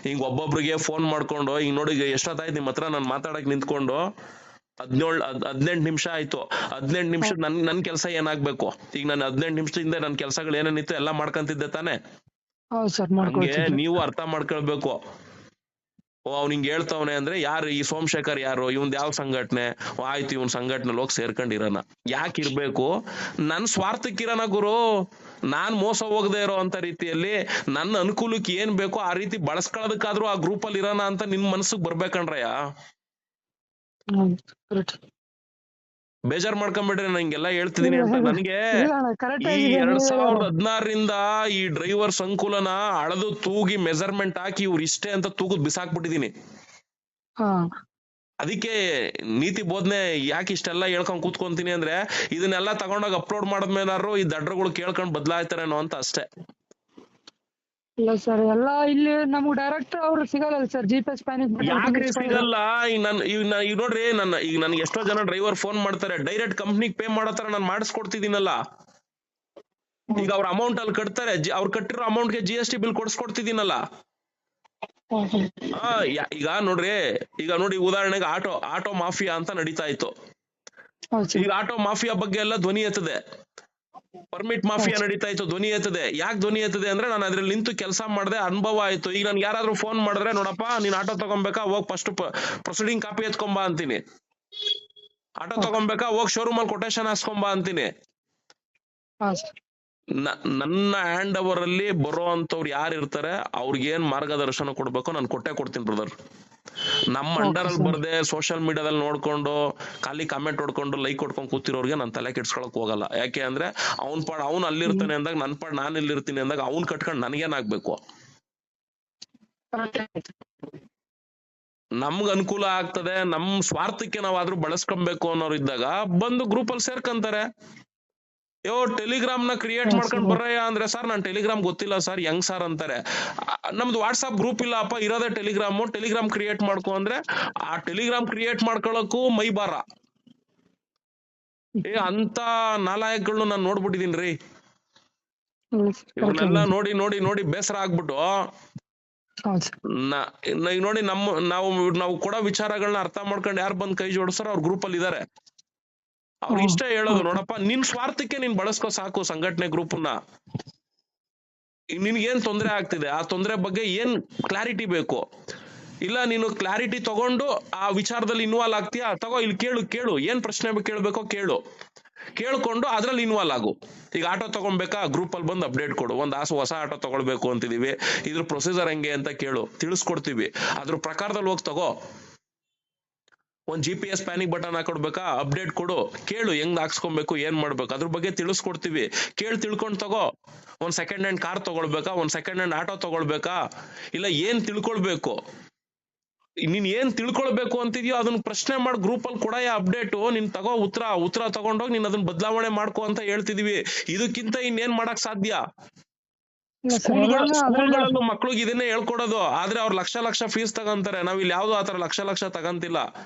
ಹಿಂಗ್ ಒಬ್ಬೊಬ್ರಿಗೆ ಫೋನ್ ಮಾಡ್ಕೊಂಡು, ಹಿಂಗ್ ನೋಡಿ ಎಷ್ಟೊತ್ತಾಯ್ತು ನಿಮ್ ಹತ್ರ ನಾನು ಮಾತಾಡಕ್ ನಿಂತ್ಕೊಂಡು 18 ನಿಮಿಷ ಆಯ್ತು. 18 ನಿಮಿಷ ನನ್ ಕೆಲಸ ಏನಾಗ್ಬೇಕು? ಈಗ ನಾನು 18 ನಿಮಿಷದಿಂದ ನನ್ ಕೆಲ್ಸಗಳು ಏನೇನಿತ್ತು ಎಲ್ಲ ಮಾಡ್ಕೊಂತಿದ್ದೆ ತಾನೆ. ನೀವು ಅರ್ಥ ಮಾಡ್ಕೊಳ್ಬೇಕು. ಅವ್ನ ಹಿಂಗ್ ಹೇಳ್ತವನೆ ಅಂದ್ರೆ ಯಾರು ಈ ಸೋಮಶೇಖರ್ ಯಾರು, ಇವ್ನ್ ಯಾವ ಸಂಘಟನೆ? ಆಯ್ತು, ಇವನ್ ಸಂಘಟನೆಲ್ ಹೋಗಿ ಸೇರ್ಕೊಂಡಿರೋಣ. ಯಾಕಿರ್ಬೇಕು? ನನ್ ಸ್ವಾರ್ಥಕ್ಕಿರೋಣ ಗುರು. ನಾನ್ ಮೋಸ ಹೋಗದೆ ಇರೋ ಅಂತ ರೀತಿಯಲ್ಲಿ ನನ್ನ ಅನುಕೂಲಕ್ಕೆ ಏನ್ ಬೇಕೋ ಆ ರೀತಿ ಬಳಸ್ಕೊಳ್ಳೋದಕ್ಕಾದ್ರೂ ಆ ಗ್ರೂಪ್ ಅಲ್ಲಿ ಇರೋಣ ಅಂತ ನಿನ್ ಮನಸ್ಸಿಗೆ ಬರ್ಬೇಕಣ್ರಯ್ಯ. ಬೇಜಾರ್ ಮಾಡ್ಕೊಂಬಿಡ್ರಿ ನಂಗೆಲ್ಲ ಹೇಳ್ತಿದೀನಿ ಅಂತ. ನನಗೆ ಈ 2016ರಿಂದ ಈ ಡ್ರೈವರ್ ಸಂಕುಲನ ಅಳದು ತೂಗಿ ಮೆಜರ್ಮೆಂಟ್ ಹಾಕಿ ಇವ್ರು ಇಷ್ಟೇ ಅಂತ ತೂಗುದ್ ಬಿಸಾಕ್ಬಿಟ್ಟಿದೀನಿ. ಅದಕ್ಕೆ ನೀತಿ ಬೋಧನೆ ಯಾಕೆ ಇಷ್ಟೆಲ್ಲ ಹೇಳ್ಕೊಂಡ್ ಕೂತ್ಕೊಂತೀನಿ ಅಂದ್ರೆ, ಇದನ್ನೆಲ್ಲ ತಗೊಂಡೋಗಿ ಅಪ್ಲೋಡ್ ಮಾಡಿದ್ಮೇಲಾರು ಈ ದಡ್ರಗಳು ಕೇಳ್ಕೊಂಡ್ ಬದ್ಲಾಯ್ತಾರೇನೋ ಅಂತ ಅಷ್ಟೇ. ಇಲ್ಲ ಸರ್, ಎಲ್ಲ ಇಲ್ಲಿ ನಮ್ಗೆ ಡೈರೆಕ್ಟ್ ಅವ್ರು ಸಿಗಲ್ಲ ಸರ್. GPS ಪ್ಯಾನಿಕ್ ಯಾಕ್ರಿ ಸಿಗಲ್ಲ? ಈಗ ನೋಡ್ರಿ, ಈಗ ನನ್ಗೆ ಎಷ್ಟೋ ಜನ ಡ್ರೈವರ್ ಫೋನ್ ಮಾಡ್ತಾರೆ, ಡೈರೆಕ್ಟ್ ಕಂಪ್ನಿಗೆ ಪೇ ಮಾಡೋ ತರ ನಾನು ಮಾಡಿಸ್ಕೊಡ್ತಿದ್ದೀನಲ್ಲ. ಈಗ ಅವ್ರ ಅಮೌಂಟ್ ಅಲ್ಲಿ ಕಟ್ತಾರೆ, ಅವ್ರು ಕಟ್ಟಿರೋ ಅಮೌಂಟ್ಗೆ GST ಬಿಲ್ ಕೊಡ್ಸ್ಕೊಡ್ತಿದ್ದೀನಲ್ಲ. ಈಗ ನೋಡಿ ಉದಾಹರಣೆಗೆ ಆಟೋ ಮಾಫಿಯಾ ಅಂತ ನಡೀತಾ ಇತ್ತು. ಈಗ ಆಟೋ ಮಾಫಿಯಾ ಬಗ್ಗೆ ಎಲ್ಲ ಧ್ವನಿ ಎತ್ತದೆ. ಪರ್ಮಿಟ್ ಮಾಫಿಯಾ ನಡೀತಾ ಇತ್ತು, ಧ್ವನಿ ಎತ್ತದೆ. ಯಾಕೆ ಧ್ವನಿ ಎತ್ತದೆ ಅಂದ್ರೆ, ನಾನು ಅದ್ರಲ್ಲಿ ನಿಂತು ಕೆಲಸ ಮಾಡಿದೆ, ಅನುಭವ ಆಯ್ತು. ಈಗ ನನ್ಗೆ ಯಾರಾದ್ರೂ ಫೋನ್ ಮಾಡಿದ್ರೆ, ನೋಡಪ್ಪ ನೀನ್ ಆಟೋ ತಗೊಂಬೇಕಾ, ಹೋಗ್ ಫಸ್ಟ್ ಪ್ರೊಸೀಡಿಂಗ್ ಕಾಪಿ ಎತ್ಕೊಂಬ ಅಂತೀನಿ. ಆಟೋ ತಗೊಂಬೇಕಾ, ಹೋಗ್ ಶೋರೂಮ್ ಅಲ್ಲಿ ಕೊಟೇಶನ್ ಹಾಸ್ಕೊಂಬ ಅಂತೀನಿ. ನನ್ನ ಹ್ಯಾಂಡ್ ಓವರ್ ಅಲ್ಲಿ ಬರೋ ಅಂತವ್ರು ಯಾರು ಇರ್ತಾರೆ ಅವ್ರಿಗೇನ್ ಮಾರ್ಗದರ್ಶನ ಕೊಡ್ಬೇಕು ನಾನು ಕೊಡ್ತೀನಿ ಬ್ರದರ್. ನಮ್ಮ ಅಂಡರ್ ಅಲ್ಲಿ ಬರ್ದೆ ಸೋಷಿಯಲ್ ಮೀಡಿಯಾದಲ್ಲಿ ನೋಡ್ಕೊಂಡು ಖಾಲಿ ಕಾಮೆಂಟ್ ಹೊಡ್ಕೊಂಡು ಲೈಕ್ ಕೊಡ್ಕೊಂಡು ಕೂತಿರೋರ್ಗೆ ನಾನು ತಲೆ ಕೆಡ್ಸ್ಕೊಳಕ್ ಹೋಗಲ್ಲ. ಯಾಕೆ ಅಂದ್ರೆ ಅವ್ನ್ ಅಲ್ಲಿರ್ತಾನೆ ಅಂದಾಗ ನನ್ ಪಾಡ್ ನಾನು ಇಲ್ಲಿರ್ತೀನಿ ಅಂದಾಗ ಅವ್ನ್ ಕಟ್ಕೊಂಡು ನನ್ಗೇನಾಗ್ಬೇಕು? ನಮ್ಗ್ ಅನುಕೂಲ ಆಗ್ತದೆ, ನಮ್ ಸ್ವಾರ್ಥಕ್ಕೆ ನಾವಾದ್ರೂ ಬಳಸ್ಕೊಬೇಕು ಅನ್ನೋರು ಇದ್ದಾಗ ಬಂದು ಗ್ರೂಪ್ ಅಲ್ಲಿ ಸೇರ್ಕಂತಾರೆ. ಟೆಲಿಗ್ರಾಮ್ ನ ಕ್ರಿಯೇಟ್ ಮಾಡ್ಕೊಂಡ್ ಬರ್ರಯ್ಯ ಅಂದ್ರೆ, ಸರ್ ನಾನ್ ಟೆಲಿಗ್ರಾಮ್ ಗೊತ್ತಿಲ್ಲ ಸರ್, ಹೆಂಗ್ ಸರ್ ಅಂತಾರೆ. ನಮ್ದು ವಾಟ್ಸ್ಆಪ್ ಗ್ರೂಪ್ ಇಲ್ಲಪ್ಪ, ಇರೋದೇ ಟೆಲಿಗ್ರಾಮ್ ಕ್ರಿಯೇಟ್ ಮಾಡ್ಕೊ ಅಂದ್ರೆ ಆ ಟೆಲಿಗ್ರಾಮ್ ಕ್ರಿಯೇಟ್ ಮಾಡ್ಕೊಳಕ್ಕೂ ಮೈ ಬಾರ. ಅಂತ ನಾಲಾಯಕ್ಗಳನ್ನ ನಾನ್ ನೋಡ್ಬಿಟ್ಟಿದೀನ್ರಿ. ಇವ್ರನ್ನೆಲ್ಲ ನೋಡಿ ನೋಡಿ ನೋಡಿ ಬೇಸರ ಆಗ್ಬಿಟ್ಟು ನೋಡಿ ನಾವು ಕೊಡೋ ವಿಚಾರಗಳನ್ನ ಅರ್ಥ ಮಾಡ್ಕೊಂಡು ಯಾರು ಬಂದ್ ಕೈ ಜೋಡಿಸ್ತಾರೋ ಅವ್ರ ಗ್ರೂಪ್ ಅಲ್ಲಿ ಇದಾರೆ. ಅವ್ರ ಇಷ್ಟ ಹೇಳೋದು, ನೋಡಪ್ಪ ನಿನ್ ಸ್ವಾರ್ಥಕ್ಕೆ ನೀನ್ ಬಳಸ್ಕೊ ಸಾಕು ಸಂಘಟನೆ ಗ್ರೂಪ್ ನ. ನಿನ್ಗೇನ್ ತೊಂದ್ರೆ ಆಗ್ತಿದೆ, ಆ ತೊಂದ್ರೆ ಬಗ್ಗೆ ಏನ್ ಕ್ಲಾರಿಟಿ ಬೇಕು, ಇಲ್ಲ ನೀನು ಕ್ಲಾರಿಟಿ ತಗೊಂಡು ಆ ವಿಚಾರದಲ್ಲಿ ಇನ್ವಾಲ್ವ್ ಆಗ್ತೀಯಾ, ತಗೋ ಇಲ್ಲಿ ಕೇಳು ಏನ್ ಪ್ರಶ್ನೆ ಕೇಳ್ಬೇಕೋ ಕೇಳ್ಕೊಂಡು ಅದ್ರಲ್ಲಿ ಇನ್ವಾಲ್ವ್ ಆಗು. ಈಗ ಆಟೋ ತಗೊಬೇಕಾ, ಗ್ರೂಪ್ ಅಲ್ಲಿ ಬಂದು ಅಪ್ಡೇಟ್ ಕೊಡು. ಹೊಸ ಆಟೋ ತಗೊಳ್ಬೇಕು ಅಂತಿದೀವಿ, ಇದ್ರ ಪ್ರೊಸೀಜರ್ ಹೆಂಗೆ ಅಂತ ಕೇಳು, ತಿಳಿಸ್ಕೊಡ್ತೀವಿ. ಅದ್ರ ಪ್ರಕಾರದಲ್ಲಿ ಹೋಗಿ ತಗೋ. ಒಂದ್ GPS ಪ್ಯಾನಿಕ್ ಬಟನ್ ಹಾಕೊಡ್ಬೇಕಾ, ಅಪ್ಡೇಟ್ ಕೊಡು, ಕೇಳು ಹೆಂಗ್ ಹಾಕ್ಸ್ಕೊಬೇಕು, ಏನ್ ಮಾಡ್ಬೇಕು, ಅದ್ರ ಬಗ್ಗೆ ತಿಳಿಸ್ಕೊಡ್ತೀವಿ. ತಿಳ್ಕೊಂಡ್ ತಗೋ. ಒಂದ್ ಸೆಕೆಂಡ್ ಹ್ಯಾಂಡ್ ಕಾರ್ ತಗೊಳ್ಬೇಕಾ, ಒಂದ್ ಸೆಕೆಂಡ್ ಹ್ಯಾಂಡ್ ಆಟೋ ತಗೊಳ್ಬೇಕಾ, ಇಲ್ಲ ಏನ್ ತಿಳ್ಕೊಳ್ಬೇಕು, ನೀನ್ ಏನ್ ತಿಳ್ಕೊಳ್ಬೇಕು ಅಂತಿದ್ಯೋ ಅದನ್ನ ಪ್ರಶ್ನೆ ಮಾಡಿ ಗ್ರೂಪ್ ಅಲ್ಲಿ ಕೊಡಯ ಅಪ್ಡೇಟ್. ನೀನ್ ತಗೋ ಉತ್ತರ ತಗೊಂಡೋಗಿ ನೀನ್ ಅದನ್ನ ಬದಲಾವಣೆ ಮಾಡ್ಕೊ ಅಂತ ಹೇಳ್ತಿದೀವಿ. ಇದಕ್ಕಿಂತ ಇನ್ನೇನ್ ಮಾಡಕ್ ಸಾಧ್ಯ? ಸ್ಕೂಲ್ಗಳಲ್ಲೂ ಮಕ್ಳಿಗೆ ಇದನ್ನೇ ಹೇಳ್ಕೊಡೋದು. ಆದ್ರೆ ಅವ್ರು ಲಕ್ಷ ಫೀಸ್ ತಗಂತಾರೆ. ನಾವ್ ಇಲ್ಲಿ ಯಾವ್ದು ಆತರ ಲಕ್ಷ ತಗಂತಿಲ್ಲ.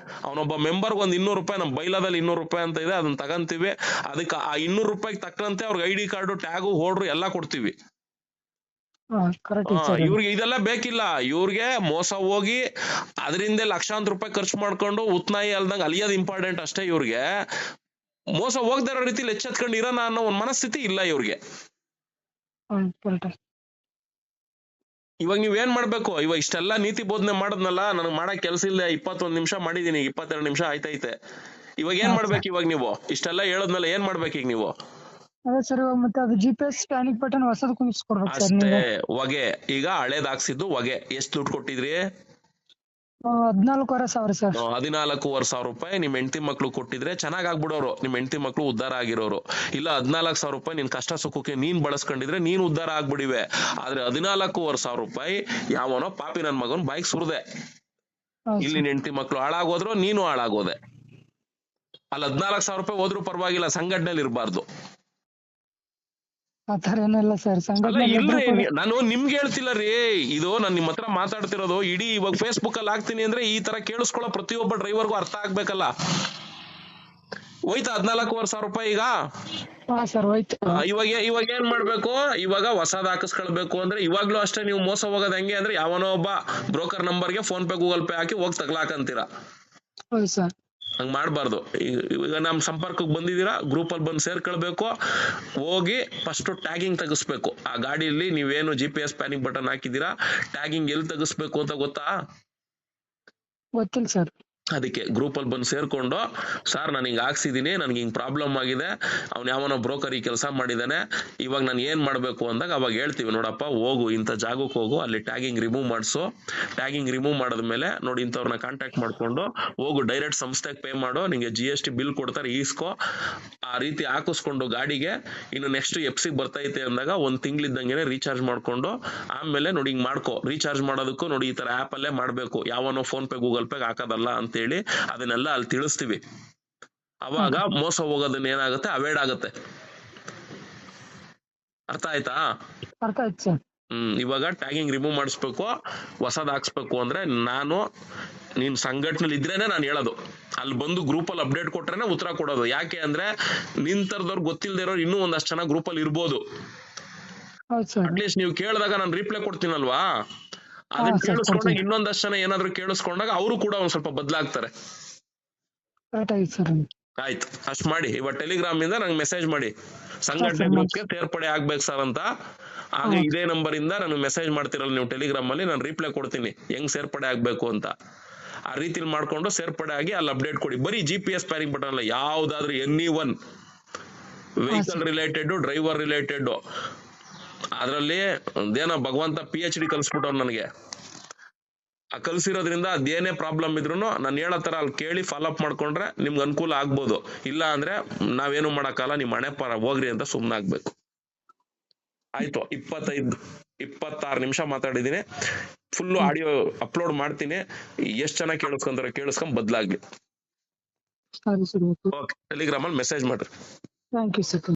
ಅವನೊಬ್ಬ ಮೆಂಬರ್ ಒಂದ್ 200 ರೂಪಾಯಿ, ನಮ್ ಬೈಲಾದಲ್ಲಿ 200 ರೂಪಾಯಿ ಅಂತ ಇದೆ, ಅದನ್ನ ತಗಂತೀವಿ. ಅದಕ್ಕೆ ಆ 200 ರೂಪಾಯಿಗೆ ತಕ್ಕಂತೆ ಅವ್ರಿಗೆ ID ಕಾರ್ಡು, ಟ್ಯಾಗು, ಹೋಲ್ಡ್ರು ಎಲ್ಲಾ ಕೊಡ್ತೀವಿ. ಇವ್ರಿಗೆ ಇದೆಲ್ಲ ಬೇಕಿಲ್ಲ. ಇವ್ರಿಗೆ ಮೋಸ ಹೋಗಿ ಅದರಿಂದ ಲಕ್ಷಾಂತರ ರೂಪಾಯಿ ಖರ್ಚು ಮಾಡ್ಕೊಂಡು ಉತ್ನಾಯಿ ಅಲ್ದಂಗ ಅಲಿಯೋದ್ ಇಂಪಾರ್ಟೆಂಟ್ ಅಷ್ಟೇ. ಇವ್ರಿಗೆ ಮೋಸ ಹೋಗದೇ ಇರೋ ರೀತಿಲಿ ಎಚ್ಚೆತ್ಕೊಂಡು ಇರೋಣ ಅನ್ನೋ ಒಂದ್ ಮನಸ್ಥಿತಿ ಇಲ್ಲ ಇವ್ರಿಗೆ. ಇವಾಗ ನೀವ್ ಏನ್ ಮಾಡ್ಬೇಕು, ಇವಾಗ ಇಷ್ಟೆಲ್ಲಾ ನೀತಿ ಬೋಧನೆ ಮಾಡದ್ನಲ್ಲ, ನನಗ್ ಮಾಡಕ್ ಕೆಲ್ಸ ಇಲ್ಲ, 21 ನಿಮಿಷ ಮಾಡಿದೀನಿ, 22 ನಿಮಿಷ ಆಯ್ತೈತೆ. ಇವಾಗ ಏನ್ ಮಾಡ್ಬೇಕು? ಇವಾಗ ನೀವು ಇಷ್ಟೆಲ್ಲ ಹೇಳದ್ಮೇಲೆ ಏನ್ ಮಾಡ್ಬೇಕು ಈಗ ನೀವು? ಮತ್ತೆ ಅದು GPS ಪ್ಯಾನಿಕ್ ಬಟನ್ ಹೊಸದು ಕುಣಿಸ್ಕೊಡ್ಬೇಕು ಅಷ್ಟೇ. ಹೊಗೆ ಈಗ ಹಳೇದ್ ಹಾಕ್ಸಿದ್ದು ಹೊಗೆ ಎಷ್ಟು ದುಡ್ಡು ಕೊಟ್ಟಿದ್ರಿ? 14,500 ಸರ್. 14,500 ರೂಪಾಯಿ ನಿಮ್ ಹೆಂಡತಿ ಮಕ್ಳು ಕೊಟ್ಟಿದ್ರೆ ಚೆನ್ನಾಗ್ ಆಗ್ಬಿಡೋರು, ನಿಮ್ ಹೆಂಡತಿ ಮಕ್ಳು ಉದ್ಧಾರ ಆಗಿರೋರು. ಇಲ್ಲ 14,000 ರೂಪಾಯಿ ನಿನ್ ಕಷ್ಟ ಸುಖಕ್ಕೆ ನೀನ್ ಬಳಸ್ಕೊಂಡಿದ್ರೆ ನೀನ್ ಉದ್ಧಾರ ಆಗ್ಬಿಡಿವೆ. ಆದ್ರೆ 14,500 ರೂಪಾಯಿ ಯಾವನೋ ಪಾಪಿ ನನ್ ಮಗನ್ ಬಾಯಿಗೆ ಸುರ್ದೆ. ಇಲ್ಲಿ ನಿನ್ ಹೆಂಡತಿ ಮಕ್ಳು ಹಾಳಾಗೋದ್ರು, ನೀನು ಹಾಳಾಗೋದೆ. ಅಲ್ಲಿ 14,000 ರೂಪಾಯಿ ಹೋದ್ರು ಪರವಾಗಿಲ್ಲ, ಸಂಘಟನೆಯಲ್ಲಿ ಇರಬಾರ್ದು. ನಾನು ನಿಮ್ಗೆ ಹೇಳ್ತಿಲ್ಲ ರೀ, ಇದು ನಾನು ನಿಮ್ ಹತ್ರ ಮಾತಾಡ್ತಿರೋದು. ಇಡೀ ಇವಾಗ ಫೇಸ್ಬುಕ್ ಅಲ್ಲಿ ಹಾಕ್ತೀನಿ ಅಂದ್ರೆ ಈ ತರ ಕೇಳಿಸ್ಕೊಳ್ಳೋ ಪ್ರತಿಯೊಬ್ಬ ಡ್ರೈವರ್ಗೂ ಅರ್ಥ ಆಗ್ಬೇಕಲ್ಲ. ಹೋಯ್ತಾ 14,500 ರೂಪಾಯಿ ಈಗ? ಇವಾಗ ಏನ್ ಮಾಡ್ಬೇಕು? ಇವಾಗ ಹೊಸದ್ ಹಾಕಿಸ್ಕೊಳ್ಬೇಕು ಅಂದ್ರೆ ಇವಾಗ್ಲೂ ಅಷ್ಟೇ. ನೀವು ಮೋಸ ಹೋಗೋದ್ ಹೆಂಗೆ ಅಂದ್ರೆ, ಯಾವನೋ ಒಬ್ಬ ಬ್ರೋಕರ್ ನಂಬರ್ಗೆ ಫೋನ್ ಪೇ, ಗೂಗಲ್ ಪೇ ಹಾಕಿ ಹೋಗಿ ತಗ್ಲಾಕಂತೀರಾ. ಹಂಗ್ ಮಾಡ್ಬಾರ್ದು. ಈಗ ನಮ್ ಸಂಪರ್ಕಕ್ಕೆ ಬಂದಿದ್ದೀರಾ, ಗ್ರೂಪ್ ಅಲ್ಲಿ ಬಂದು ಸೇರ್ಕೊಳ್ಬೇಕು. ಹೋಗಿ ಫಸ್ಟ್ ಟ್ಯಾಗಿಂಗ್ ತೆಗಿಸ್ಬೇಕು. ಆ ಗಾಡಿಯಲ್ಲಿ ನೀವೇನು GPS ಪ್ಯಾನಿಕ್ ಬಟನ್ ಹಾಕಿದೀರಾ, ಟ್ಯಾಗಿಂಗ್ ಎಲ್ಲಿ ತೆಗಿಸ್ಬೇಕು ಅಂತ ಗೊತ್ತಾ? ಗೊತ್ತಿಲ್ಲ ಸರ್. ಅದಕ್ಕೆ ಗ್ರೂಪ್ ಅಲ್ಲಿ ಬಂದು ಸೇರ್ಕೊಂಡು, ಸರ್ ನಾನು ಹಿಂಗ್ ಹಾಕ್ಸಿದೀನಿ, ನನ್ಗೆ ಹಿಂಗ್ ಪ್ರಾಬ್ಲಮ್ ಆಗಿದೆ, ಅವ್ನು ಯಾವನೋ ಬ್ರೋಕರ್ ಈ ಕೆಲಸ ಮಾಡಿದಾನೆ, ಇವಾಗ ನಾನು ಏನ್ ಮಾಡ್ಬೇಕು ಅಂದಾಗ ಅವಾಗ ಹೇಳ್ತೀವಿ, ನೋಡಪ್ಪ ಹೋಗು ಇಂಥ ಜಾಗಕ್ಕೆ ಹೋಗು, ಅಲ್ಲಿ ಟ್ಯಾಗಿಂಗ್ ರಿಮೂವ್ ಮಾಡಿಸು. ಟ್ಯಾಗಿಂಗ್ ರಿಮೂವ್ ಮಾಡಿದ್ಮೇಲೆ ನೋಡಿ ಇಂಥವ್ರನ್ನ ಕಾಂಟ್ಯಾಕ್ಟ್ ಮಾಡ್ಕೊಂಡು ಹೋಗು, ಡೈರೆಕ್ಟ್ ಸಂಸ್ಥೆಗೆ ಪೇ ಮಾಡೋ, ನಿಂಗೆ GST ಬಿಲ್ ಕೊಡ್ತಾರೆ, ಈಸ್ಕೋ. ಆ ರೀತಿ ಹಾಕಿಸ್ಕೊಂಡು ಗಾಡಿಗೆ ಇನ್ನು ನೆಕ್ಸ್ಟ್ FC ಬರ್ತೈತೆ ಅಂದಾಗ 1 ತಿಂಗಳಿದ್ದಂಗೆ ರೀಚಾರ್ಜ್ ಮಾಡ್ಕೊಂಡು, ಆಮೇಲೆ ನೋಡಿ ಹಿಂಗ್ ಮಾಡ್ಕೋ. ರೀಚಾರ್ಜ್ ಮಾಡೋದಕ್ಕೂ ನೋಡಿ ಈ ತರ ಆಪ್ ಅಲ್ಲೇ ಮಾಡ್ಬೇಕು, ಯಾವನೋ ಫೋನ್ ಪೇ, ಗೂಗಲ್ ಪೇ ಹಾಕೋದಲ್ಲ ಅಂತ ಹೇಳಿ ಅದನ್ನೆಲ್ಲ ಅಲ್ಲಿ ತಿಳಿಸ್ತೀವಿ. ಅವಾಗ ಮೋಸ ಹೋಗೋದನ್ನ ಏನಾಗುತ್ತೆ, ಅವಾಯ್ಡ್ ಆಗುತ್ತೆ. ಅರ್ಥ ಆಯ್ತಾ? ಅರ್ಥ ಆಯ್ತು ಸರ್. ಇವಾಗ ಟ್ಯಾಗಿಂಗ್ ರಿಮೂವ್ ಮಾಡಿಸ್ಬೇಕು, ಹೊಸದ್ ಹಾಕ್ಸ್ಬೇಕು ಅಂದ್ರೆ ನೀನ್ ಸಂಘಟನೆಯಲ್ಲಿ ಇದ್ರೇನೆ ನಾನು ಹೇಳೋದು. ಅಲ್ಲಿ ಬಂದು ಗ್ರೂಪ್ ಅಲ್ಲಿ ಅಪ್ಡೇಟ್ ಕೊಟ್ರೇನೆ ಉತ್ತರ ಕೊಡೋದು. ಯಾಕೆ ಅಂದ್ರೆ ನಿನ್ ತರದವ್ರು ಗೊತ್ತಿಲ್ದೇ ಇರೋರು ಇನ್ನೂ ಒಂದಷ್ಟು ಜನ ಗ್ರೂಪ್ ಅಲ್ಲಿ ಇರ್ಬೋದು. ಅಟ್ಲೀಸ್ಟ್ ನೀವು ಕೇಳಿದಾಗ ನಾನು ರಿಪ್ಲೈ ಕೊಡ್ತೀನಲ್ವಾ, ಅದನ್ನ ಕೇಳಿಸ್ಕೊಂಡಾಗ ಇನ್ನೊಂದಷ್ಟು ಜನ ಏನಾದ್ರು ಕೇಳಿಸ್ಕೊಂಡಾಗ ಅವರು ಕೂಡ ಒಂದ್ ಸ್ವಲ್ಪ ಬದಲಾಗ್ತಾರೆ. ಆಯ್ತು, ಅಷ್ಟ್ ಮಾಡಿ. ಇವಾಗ ಟೆಲಿಗ್ರಾಮ್ ಇಂದ ನಂಗೆ ಮೆಸೇಜ್ ಮಾಡಿ, ಸಂಘಟನೆ ಗ್ರೂಪ್ಗೆ ಸೇರ್ಪಡೆ ಆಗ್ಬೇಕು ಸರ್ ಅಂತ. ಆಗ ಇದೇ ನಂಬರ್ ಇಂದ ನಾನು ಮೆಸೇಜ್ ಮಾಡ್ತಿರಲ್ಲ ನೀವು ಟೆಲಿಗ್ರಾಮ್ ಅಲ್ಲಿ, ನಾನು ರಿಪ್ಲೈ ಕೊಡ್ತೀನಿ ಹೆಂಗ್ ಸೇರ್ಪಡೆ ಆಗ್ಬೇಕು ಅಂತ. ಆ ರೀತಿಲಿ ಮಾಡ್ಕೊಂಡು ಸೇರ್ಪಡೆ ಆಗಿ ಅಲ್ಲಿ ಅಪ್ಡೇಟ್ ಕೊಡಿ. ಬರೀ GPS ಪ್ಯಾನಿಕ್ ಬಟನ್ ಅಲ್ಲ, ಯಾವ್ದಾದ್ರು NE1 vehicle related, driver related, ಅದ್ರಲ್ಲಿ ಅದೇನೋ ಭಗವಂತ PhD ಕಲ್ಸ್ಬಿಟ್ಟವ್ರು ನನಗೆ. ಆ ಕಲ್ಸಿರೋದ್ರಿಂದ ಅದೇನೇ ಪ್ರಾಬ್ಲಮ್ ಇದ್ರು ನಾನು ಹೇಳೋ ತರ ಅಲ್ಲಿ ಕೇಳಿ ಫಾಲೋ ಅಪ್ ಮಾಡ್ಕೊಂಡ್ರೆ ನಿಮ್ಗೆ ಅನುಕೂಲ ಆಗ್ಬೋದು. ಇಲ್ಲ ಅಂದ್ರೆ ನಾವೇನು ಮಾಡಕ್ಕಲ್ಲ, ನಿಮ್ ಮನೆ ಪರ ಹೋಗ್ರಿ ಅಂತ ಸುಮ್ನಾಗ್ಬೇಕು. ಆಯ್ತು, 26 ನಿಮಿಷ ಮಾತಾಡಿದೀನಿ. ಫುಲ್ ಆಡಿಯೋ ಅಪ್ಲೋಡ್ ಮಾಡ್ತೀನಿ. ಎಷ್ಟ್ ಚೆನ್ನಾಗಿ ಕೇಳಿಸ್ಕೊಂತಾರ ಕೇಳಿಸ್ಕೊಂಡ್ ಬದ್ಲಾಗ್ಲಿ. ಸರಿ ಸರ್. ಓಕೆ, ಟೆಲಿಗ್ರಾಮ್ ಅಲ್ಲಿ ಮೆಸೇಜ್ ಮಾಡ್ರಿ. Thank you sir.